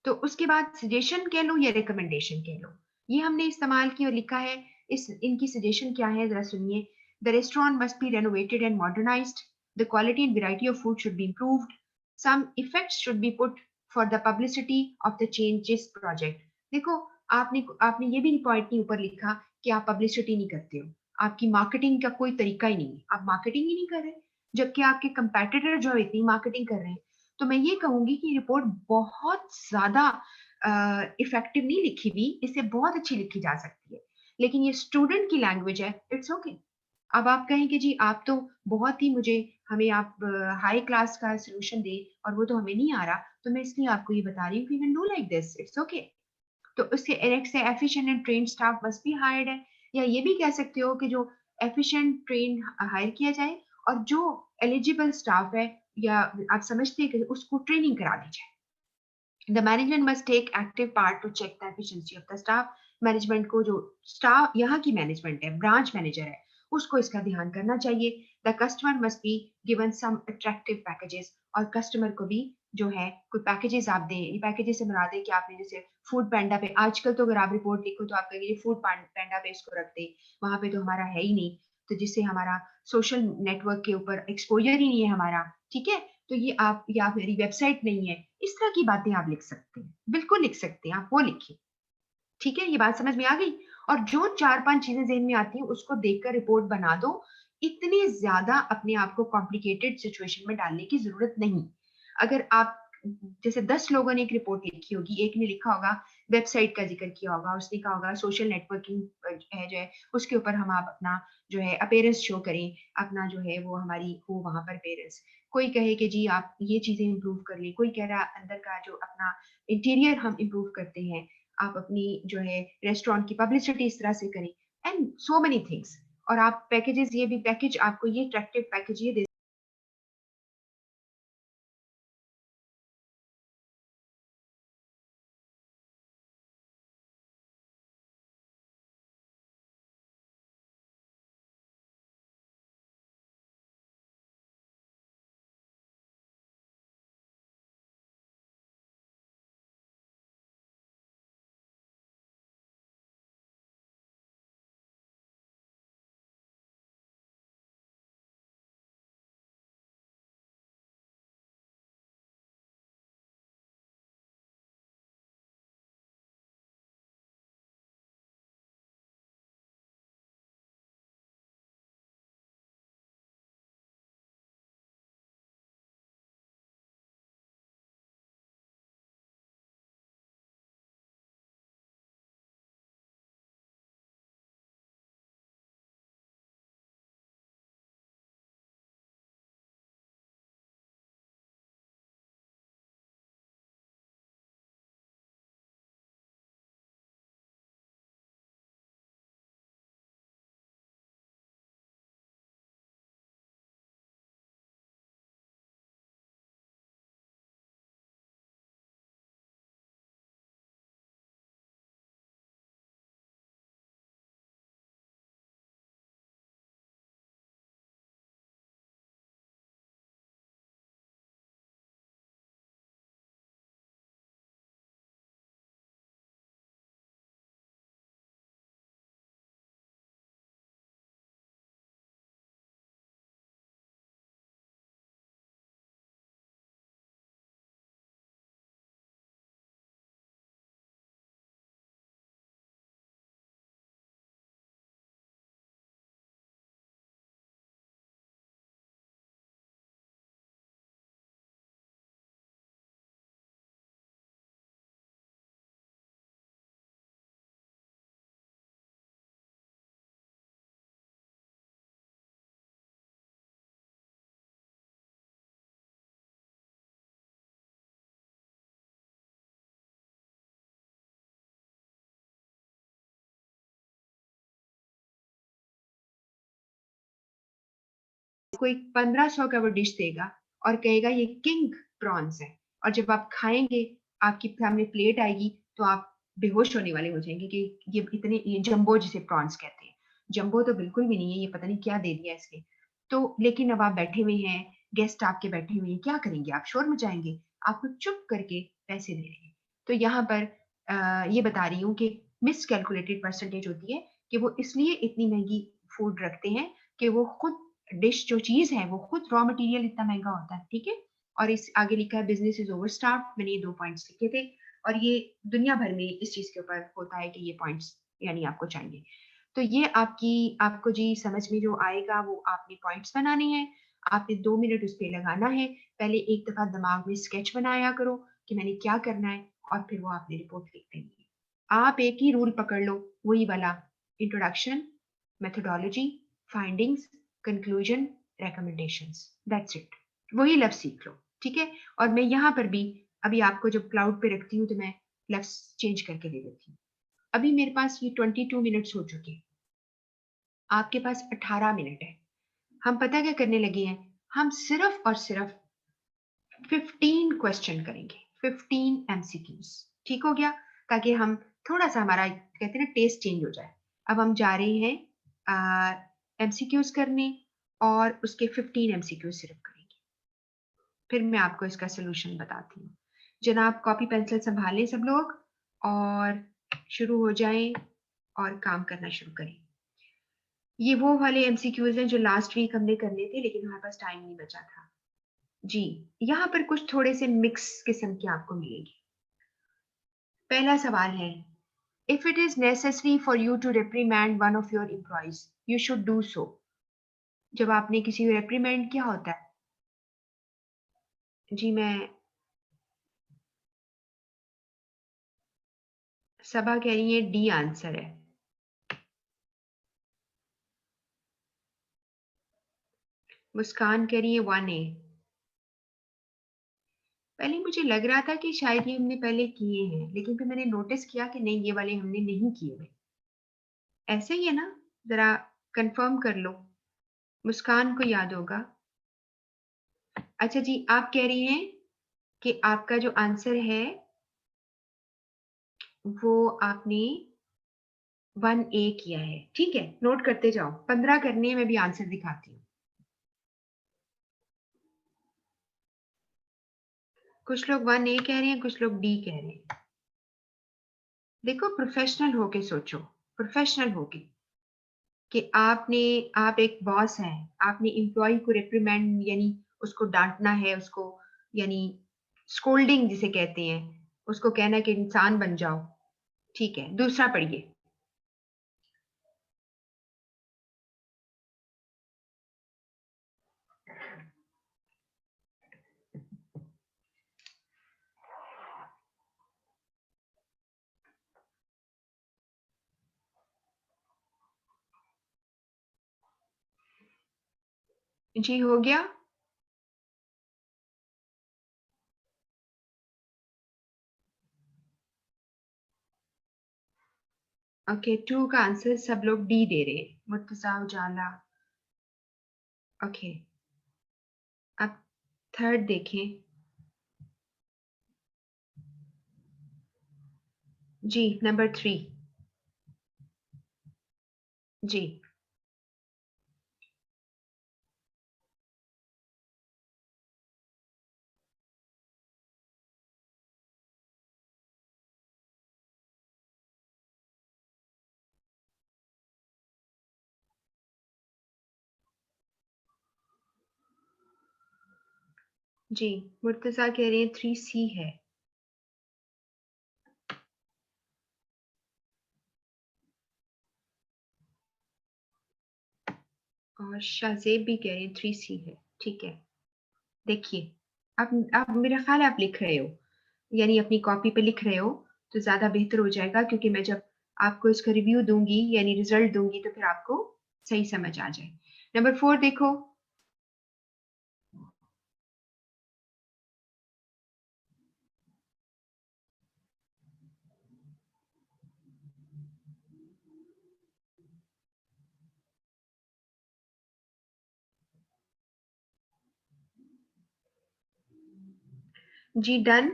तो उसके बाद सजेशन कह लो या रिकमेंडेशन कह लो, ये हमने इस्तेमाल की और लिखा है। इस इनकी सजेशन क्या है जरा सुनिए। The restaurant must be renovated and modernised, the quality and variety of food should be improved, some effects should be put for the publicity of the changes project. देखो आपने आपने ये भी पॉइंट नहीं ऊपर लिखा कि आप पब्लिसिटी नहीं करते हो, आपकी मार्केटिंग का कोई तरीका ही नहीं है, आप मार्केटिंग ही नहीं कर रहे, जबकि आपके कंपेटिटर जो है इतनी मार्केटिंग कर रहे हैं। तो मैं ये कहूंगी कि रिपोर्ट बहुत ज्यादा इफेक्टिव नहीं लिखी हुई, इससे बहुत अच्छी लिखी जा सकती है, लेकिन ये स्टूडेंट की लैंग्वेज है, इट्स ओके। अब आप कहें कि जी आप तो बहुत ही मुझे, हमें आप हाई क्लास का सोल्यूशन दे और वो तो हमें नहीं आ रहा, तो मैं इसलिए आपको ये बता रही हूँ कि can do like this, it's okay. तो उसके नेक्स्ट है efficient and train staff must be hired है, या ये भी कह सकते हो कि जो एफिशिएंट ट्रेन हायर किया जाए और जो एलिजिबल स्टाफ है या आप समझते हैं कि उसको ट्रेनिंग करा दी जाए। The management must take active part to check the efficiency of the staff. Management को जो स्टाफ यहाँ की मैनेजमेंट है, ब्रांच मैनेजर है, उसको इसका ध्यान करना चाहिए। The customer must be given some attractive packages, और कस्टमर को भी जो है कोई पैकेजेस आप दें। ये पैकेजेस से मुराद है कि आपने जैसे फूड पैंडा पे आजकल तो अगर आप रिपोर्ट लिखो तो आप कहेंगे फूड पैंडा पे इसको रख दे, वहां पे तो हमारा है ही नहीं, तो जिससे हमारा सोशल नेटवर्क के ऊपर एक्सपोजर ही नहीं है हमारा, ठीक है, तो ये आप, या मेरी वेबसाइट नहीं है, इस तरह की बातें आप लिख सकते हैं, बिल्कुल लिख सकते हैं, आप वो लिखिए, ठीक है, ये बात समझ में आ गई। और जो 4-5 चीजें ज़हन में आती हैं उसको देखकर रिपोर्ट बना दो। इतनी ज़्यादा अपने आप को कॉम्प्लिकेटेड सिचुएशन में डालने की ज़रूरत नहीं। अगर आप जैसे 10 लोगों ने एक रिपोर्ट लिखी होगी, एक ने लिखा होगा वेबसाइट का ज़िक्र किया होगा, उसने कहा होगा सोशल नेटवर्किंग है जो है उसके ऊपर हम आप अपना जो है अपीयरेंस शो करें, अपना जो है वो हमारी हो वहाँ पर अपीयरेंस। कोई कहे कि जी आप ये चीज़ें इम्प्रूव कर लें, कोई कह रहा अंदर का जो अपना इंटीरियर हम इम्प्रूव करते हैं, आप अपनी जो है रेस्टोरेंट की पब्लिसिटी इस तरह से करें, एंड सो मेनी थिंग्स। और आप पैकेजेस, ये भी पैकेज आपको ये अट्रैक्टिव पैकेज ये दे कोई 1500 का वो डिश देगा और कहेगा ये किंग प्रॉन्स है, और जब आप खाएंगे आपकी सामने प्लेट आएगी तो आप बेहोश होने वाले हो जाएंगे कि ये इतने, ये जंबो जिसे प्रॉन्स कहते हैं, जंबो तो बिल्कुल भी नहीं है, ये पता नहीं क्या दे दिया इसने। तो लेकिन अब आप बैठे हुए हैं, गेस्ट आपके बैठे हुए हैं, क्या करेंगे आप, शोर मचाएंगे, आपको चुप करके पैसे दे रहे हैं। तो यहाँ पर ये बता रही हूँ कि मिस कैलकुलेटेड परसेंटेज होती है कि वो इसलिए इतनी महंगी फूड रखते हैं कि वो खुद डिश जो चीज है वो खुद रॉ मटेरियल इतना महंगा होता है, ठीक है। और इस आगे लिखा है बिजनेस इज ओवर स्टाफ, मैंने ये 2 पॉइंट्स लिखे थे, और ये दुनिया भर में इस चीज के ऊपर होता है कि ये पॉइंट्स यानी आपको चाहिए। तो ये आपकी, आपको जी समझ में जो आएगा वो आपने पॉइंट्स बनाने हैं, आपने 2 मिनट उस पर लगाना है। पहले एक दफा दिमाग में स्केच बनाया करो कि मैंने क्या करना है, और फिर वो आपने रिपोर्ट लिख देनी है। आप एक ही रूल पकड़ लो, वही वाला, introduction, methodology, findings, conclusion, recommendations, that's it, वही लफ्ज सीख लो, ठीक है। और मैं यहाँ पर भी अभी आपको जब क्लाउड पे रखती हूँ तो मैं लेफ्ट चेंज करके दे देती हूँ। अभी मेरे पास ये 22 मिनट्स हो चुके हैं, आपके पास 18 मिनट है। हम पता क्या करने लगे हैं, हम सिर्फ और सिर्फ 15 क्वेश्चन करेंगे, 15 एमसीक्यूज। ठीक हो गया, ताकि हम थोड़ा सा हमारा कहते हैं ना टेस्ट चेंज हो जाए। अब हम जा रहे हैं एमसीक्यूज करने और उसके 15 एमसीक्यूज सिर्फ करेंगे, फिर मैं आपको इसका सोल्यूशन बताती हूँ। जनाब कॉपी पेंसिल संभालें सब लोग और शुरू हो जाएं और काम करना शुरू करें। ये वो वाले एमसीक्यूज हैं जो लास्ट वीक हमने करने थे लेकिन हमारे पास टाइम नहीं बचा था। जी, यहाँ पर कुछ थोड़े से मिक्स किस्म के आपको मिलेंगे। पहला सवाल है, if it is necessary for you to reprimand one of your employees you should do so. जब आपने किसी को रिप्रीमैंड किया होता है, जी मैं सबा कह रही है डी आंसर है। मुस्कान कह रही है 1A। पहले मुझे लग रहा था कि शायद ये हमने पहले किए हैं, लेकिन फिर मैंने नोटिस किया कि नहीं, ये वाले हमने नहीं किए हुए। ऐसे ही है ना, जरा कंफर्म कर लो, मुस्कान को याद होगा। अच्छा जी, आप कह रही हैं कि आपका जो आंसर है वो आपने 1A किया है। ठीक है, नोट करते जाओ, 15 करने हैं, मैं भी आंसर दिखाती हूँ। कुछ लोग 1A कह रहे हैं, कुछ लोग डी कह रहे हैं। देखो, प्रोफेशनल होके सोचो, प्रोफेशनल होके कि आप एक बॉस हैं, आपने एम्प्लॉय को रिप्रीमेंड यानी उसको डांटना है, उसको यानी स्कोल्डिंग जिसे कहते हैं, उसको कहना कि इंसान बन जाओ। ठीक है, दूसरा पढ़िए। जी हो गया। ओके, 2 का आंसर सब लोग डी दे रहे हैं, मुर्तजा उजाला। ओके, अब थर्ड देखें। जी, नंबर 3। जी, जी, मुर्तजा कह रहे हैं 3C है। और शाहजेब भी कह रहे हैं 3C है। ठीक है, देखिए, अब मेरा ख्याल है आप लिख रहे हो, यानी अपनी कॉपी पे लिख रहे हो, तो ज्यादा बेहतर हो जाएगा, क्योंकि मैं जब आपको इसका रिव्यू दूंगी यानी रिजल्ट दूंगी तो फिर आपको सही समझ आ जाए। नंबर 4 देखो। जी डन।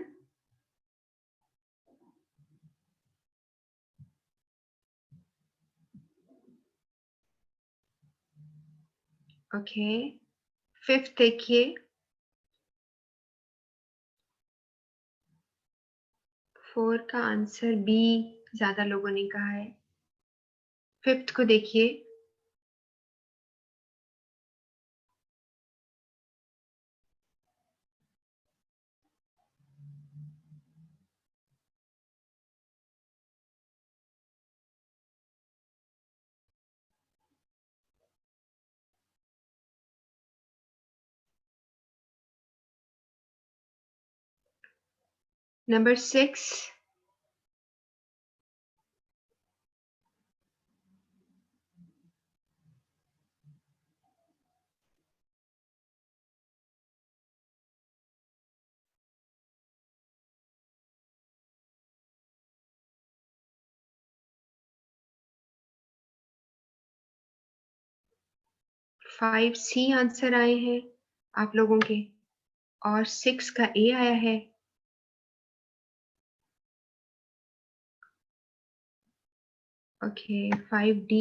ओके, फिफ्थ देखिए। 4 का आंसर बी ज्यादा लोगों ने कहा है। फिफ्थ को देखिए। नंबर 6। 5C आंसर आए हैं आप लोगों के और 6 का ए आया है। ओके 5D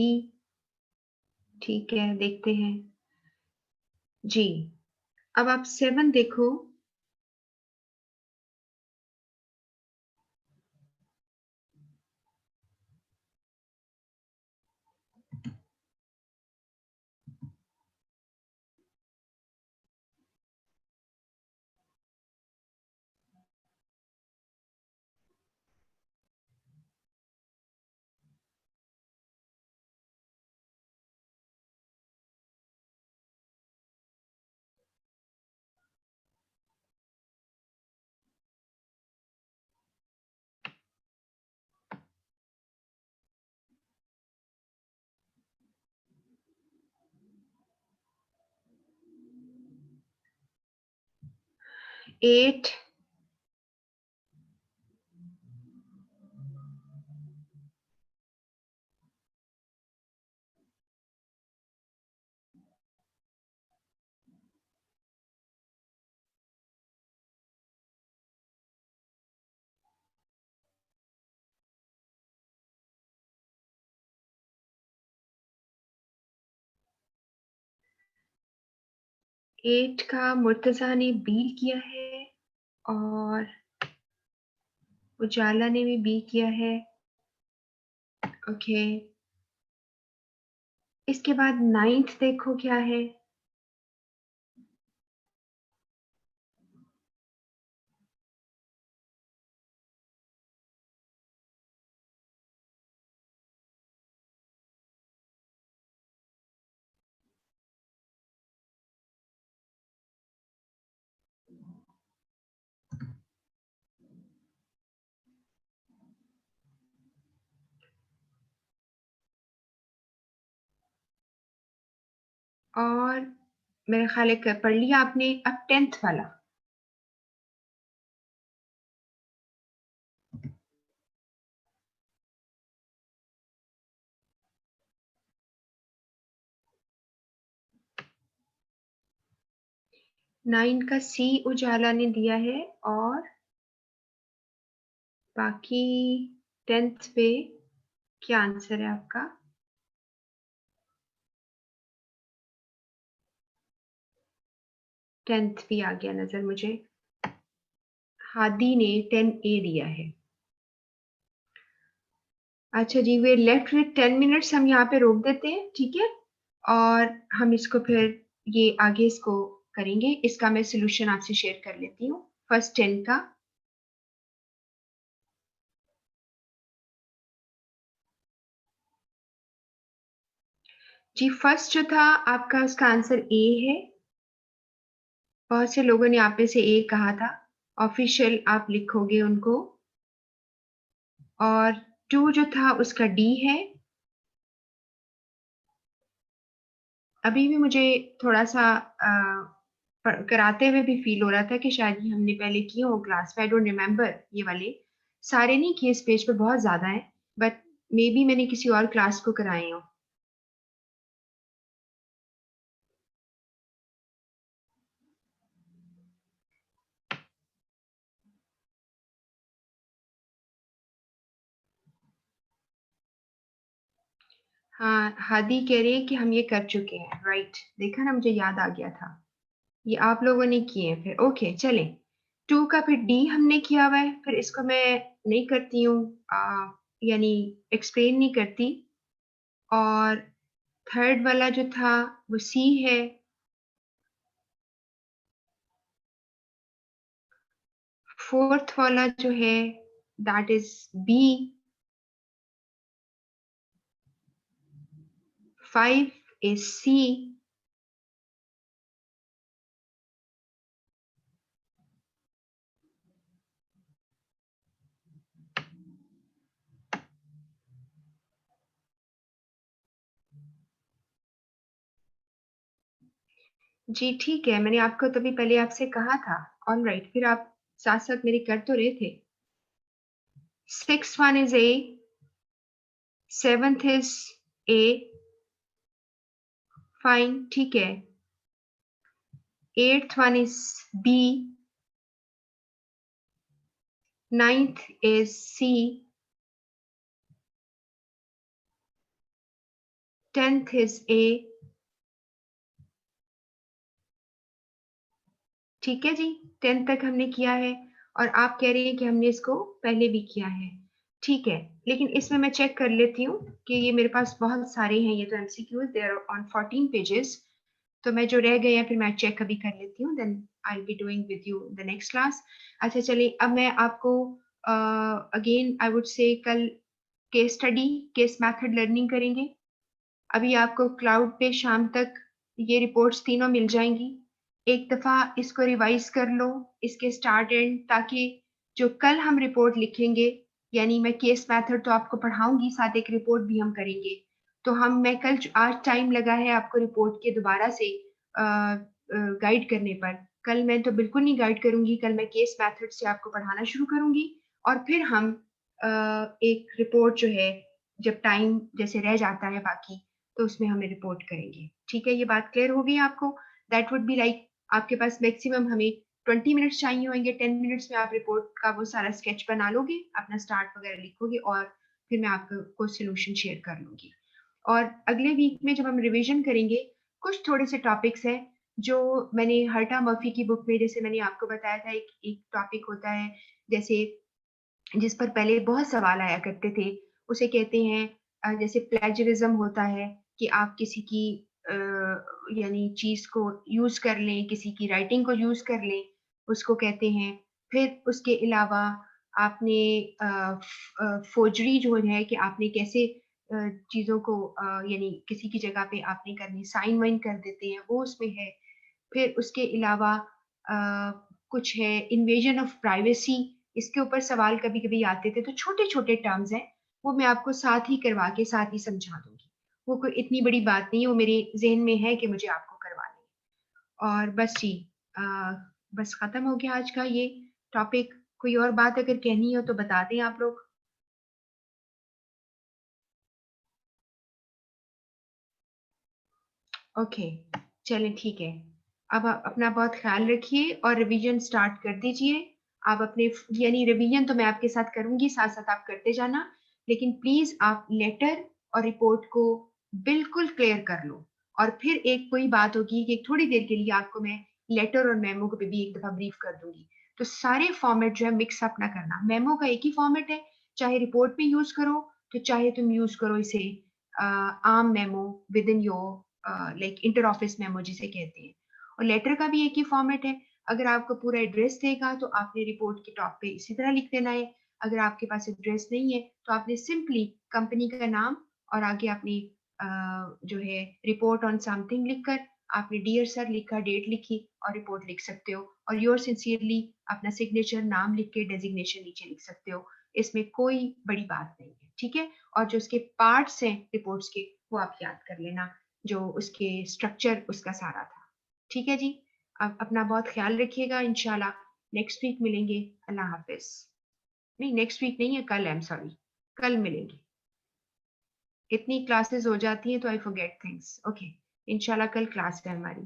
ठीक है, देखते हैं जी। अब आप 7 देखो। एट एट का मुर्तजा ने बी किया है और उजाला ने भी बी किया है। ओके इसके बाद 9th देखो क्या है। और मेरा ख्याल है पढ़ लिया आपने। अब 10th वाला। 9 का सी उजाला ने दिया है और बाकी 10th पे क्या आंसर है आपका? 10th भी आ गया नजर मुझे। हादी ने 10A दिया है। अच्छा जी, वे लेफ्ट विथ 10 मिनट्स हम यहाँ पे रोक देते हैं, ठीक है। और हम इसको फिर ये आगे इसको करेंगे। इसका मैं सोल्यूशन आपसे शेयर कर लेती हूँ फर्स्ट 10 का। जी फर्स्ट जो था आपका उसका आंसर ए है। बहुत से लोगों ने आप में से ए कहा था। ऑफिशियल आप लिखोगे उनको। और 2 जो था उसका डी है। अभी भी मुझे थोड़ा सा कराते हुए भी फील हो रहा था कि शायद ये हमने पहले किए हो क्लास में। आई डोंट रिमेम्बर ये वाले सारे नहीं किए, इस पेज पे बहुत ज्यादा है, बट मे बी मैंने किसी और क्लास को कराए हो। हाँ हादी कह रही है कि हम ये कर चुके हैं, राइट। देखा ना, मुझे याद आ गया था। ये आप लोगों ने किए हैं फिर। ओके चलें। 2 का फिर डी हमने किया हुआ है, फिर इसको मैं नहीं करती हूँ, यानी एक्सप्लेन नहीं करती। और थर्ड वाला जो था वो सी है। फोर्थ वाला जो है that is B. 5 is C. जी ठीक है, मैंने आपको तभी पहले आपसे कहा था। ऑल राइट, फिर आप साथ साथ मेरी कर तो रहे थे। 6th one is A, 7th is A, fine, ठीक है। 8th one is B, 9th is C, 10th is A। ठीक है जी, 10th तक हमने किया है और आप कह रहे हैं कि हमने इसको पहले भी किया है। ठीक है, लेकिन इसमें मैं चेक कर लेती हूँ कि ये मेरे पास बहुत सारे हैं, ये तो MCQs, they are on 14 pages. तो मैं जो रह गए हैं फिर मैं चेक अभी कर लेती हूँ, then I will be doing with you the next class. अच्छा चलिए, अब मैं आपको अगेन आई वुड से कल case study, case method learning करेंगे। अभी आपको क्लाउड पे शाम तक ये रिपोर्ट्स तीनों मिल जाएंगी। एक दफा इसको रिवाइज कर लो, इसके स्टार्ट एंड, ताकि जो कल हम रिपोर्ट लिखेंगे, यानी मैं केस मेथड तो आपको पढ़ाऊंगी, साथ एक रिपोर्ट भी हम करेंगे। तो मैं कल आज टाइम लगा है आपको रिपोर्ट के दोबारा से गाइड करने पर, कल मैं तो बिल्कुल नहीं गाइड करूंगी, कल मैं केस मेथड से आपको पढ़ाना शुरू करूंगी और फिर हम एक रिपोर्ट जो है, जब टाइम जैसे रह जाता है बाकी, तो उसमें हमें रिपोर्ट करेंगे। ठीक है, ये बात क्लियर हो गई आपको? दैट वुड बी लाइक, आपके पास मैक्सिमम हमें 20 मिनट्स चाहिए होंगे, 10 मिनट्स में आप रिपोर्ट का वो सारा स्केच बना लोगे, अपना स्टार्ट वगैरह लिखोगे और फिर मैं आपको सोल्यूशन शेयर कर लूंगी। और अगले वीक में जब हम रिवीजन करेंगे, कुछ थोड़े से टॉपिक्स हैं जो मैंने हर्टा मर्फी की बुक में, जैसे मैंने आपको बताया था, एक टॉपिक होता है जैसे जिस पर पहले बहुत सवाल आया करते थे, उसे कहते हैं जैसे प्लेजरिज्म होता है कि आप किसी की यानी चीज को यूज कर लें, किसी की राइटिंग को यूज कर लें, उसको कहते हैं। फिर उसके अलावा आपने फोर्जरी जो है कि आपने कैसे चीजों को यानी किसी की जगह पे आपने करनी, साइन वाइन कर देते हैं, वो उसमें है। फिर उसके अलावा कुछ है इन्वेजन ऑफ प्राइवेसी, इसके ऊपर सवाल कभी कभी आते थे, तो छोटे छोटे टर्म्स हैं, वो मैं आपको साथ ही करवा के साथ ही समझा दूंगी। वो कोई इतनी बड़ी बात नहीं है, वो मेरे जहन में है कि मुझे आपको करवानी है। और बस जी, बस खत्म हो गया आज का ये टॉपिक। कोई और बात अगर कहनी हो तो बता दें आप लोग। ओके, चलें ठीक है। अब आप अपना बहुत ख्याल रखिए और रिवीजन स्टार्ट कर दीजिए। आप अपने, यानी रिवीजन तो मैं आपके साथ करूंगी, साथ साथ आप करते जाना, लेकिन प्लीज आप लेटर और रिपोर्ट को बिल्कुल क्लियर कर लो। और फिर एक कोई बात होगी कि थोड़ी देर के लिए आपको मैं लेटर और मेमो को भी एक दफा ब्रीफ कर दूंगी। तो सारे फॉर्मेट जो है मिक्स अप ना करना, मेमो का एक ही फॉर्मेट है, चाहे रिपोर्ट में यूज करो, तो चाहे तुम यूज करो इसे आम memo with in your like inter office memo जिसे कहते हैं। और लेटर का भी एक ही फॉर्मेट है। अगर आपको पूरा एड्रेस देगा तो आपने रिपोर्ट के टॉप पे इसी तरह लिख देना है। अगर आपके पास एड्रेस नहीं है तो आपने सिंपली कंपनी का नाम और आगे अपनी जो है रिपोर्ट ऑन समथिंग लिखकर आपने डियर सर लिखा, डेट लिखी और रिपोर्ट लिख सकते हो। और योर सिंसियरली अपना सिग्नेचर, नाम लिख के डेजिग्नेशन नीचे लिख सकते हो। इसमें कोई बड़ी बात नहीं है, ठीक है। और जो उसके पार्ट्स हैं रिपोर्ट्स के, वो आप याद कर लेना, जो उसके स्ट्रक्चर उसका सारा था। ठीक है जी, अब अपना बहुत ख्याल रखिएगा, इंशाल्लाह नेक्स्ट वीक मिलेंगे। अल्लाह हाफिज। नहीं, नेक्स्ट वीक नहीं है, कल, आई एम सॉरी, कल मिलेंगे। इतनी क्लासेस हो जाती हैं तो आई फॉरगेट थिंग्स। ओके, इंशाल्लाह कल क्लास है हमारी।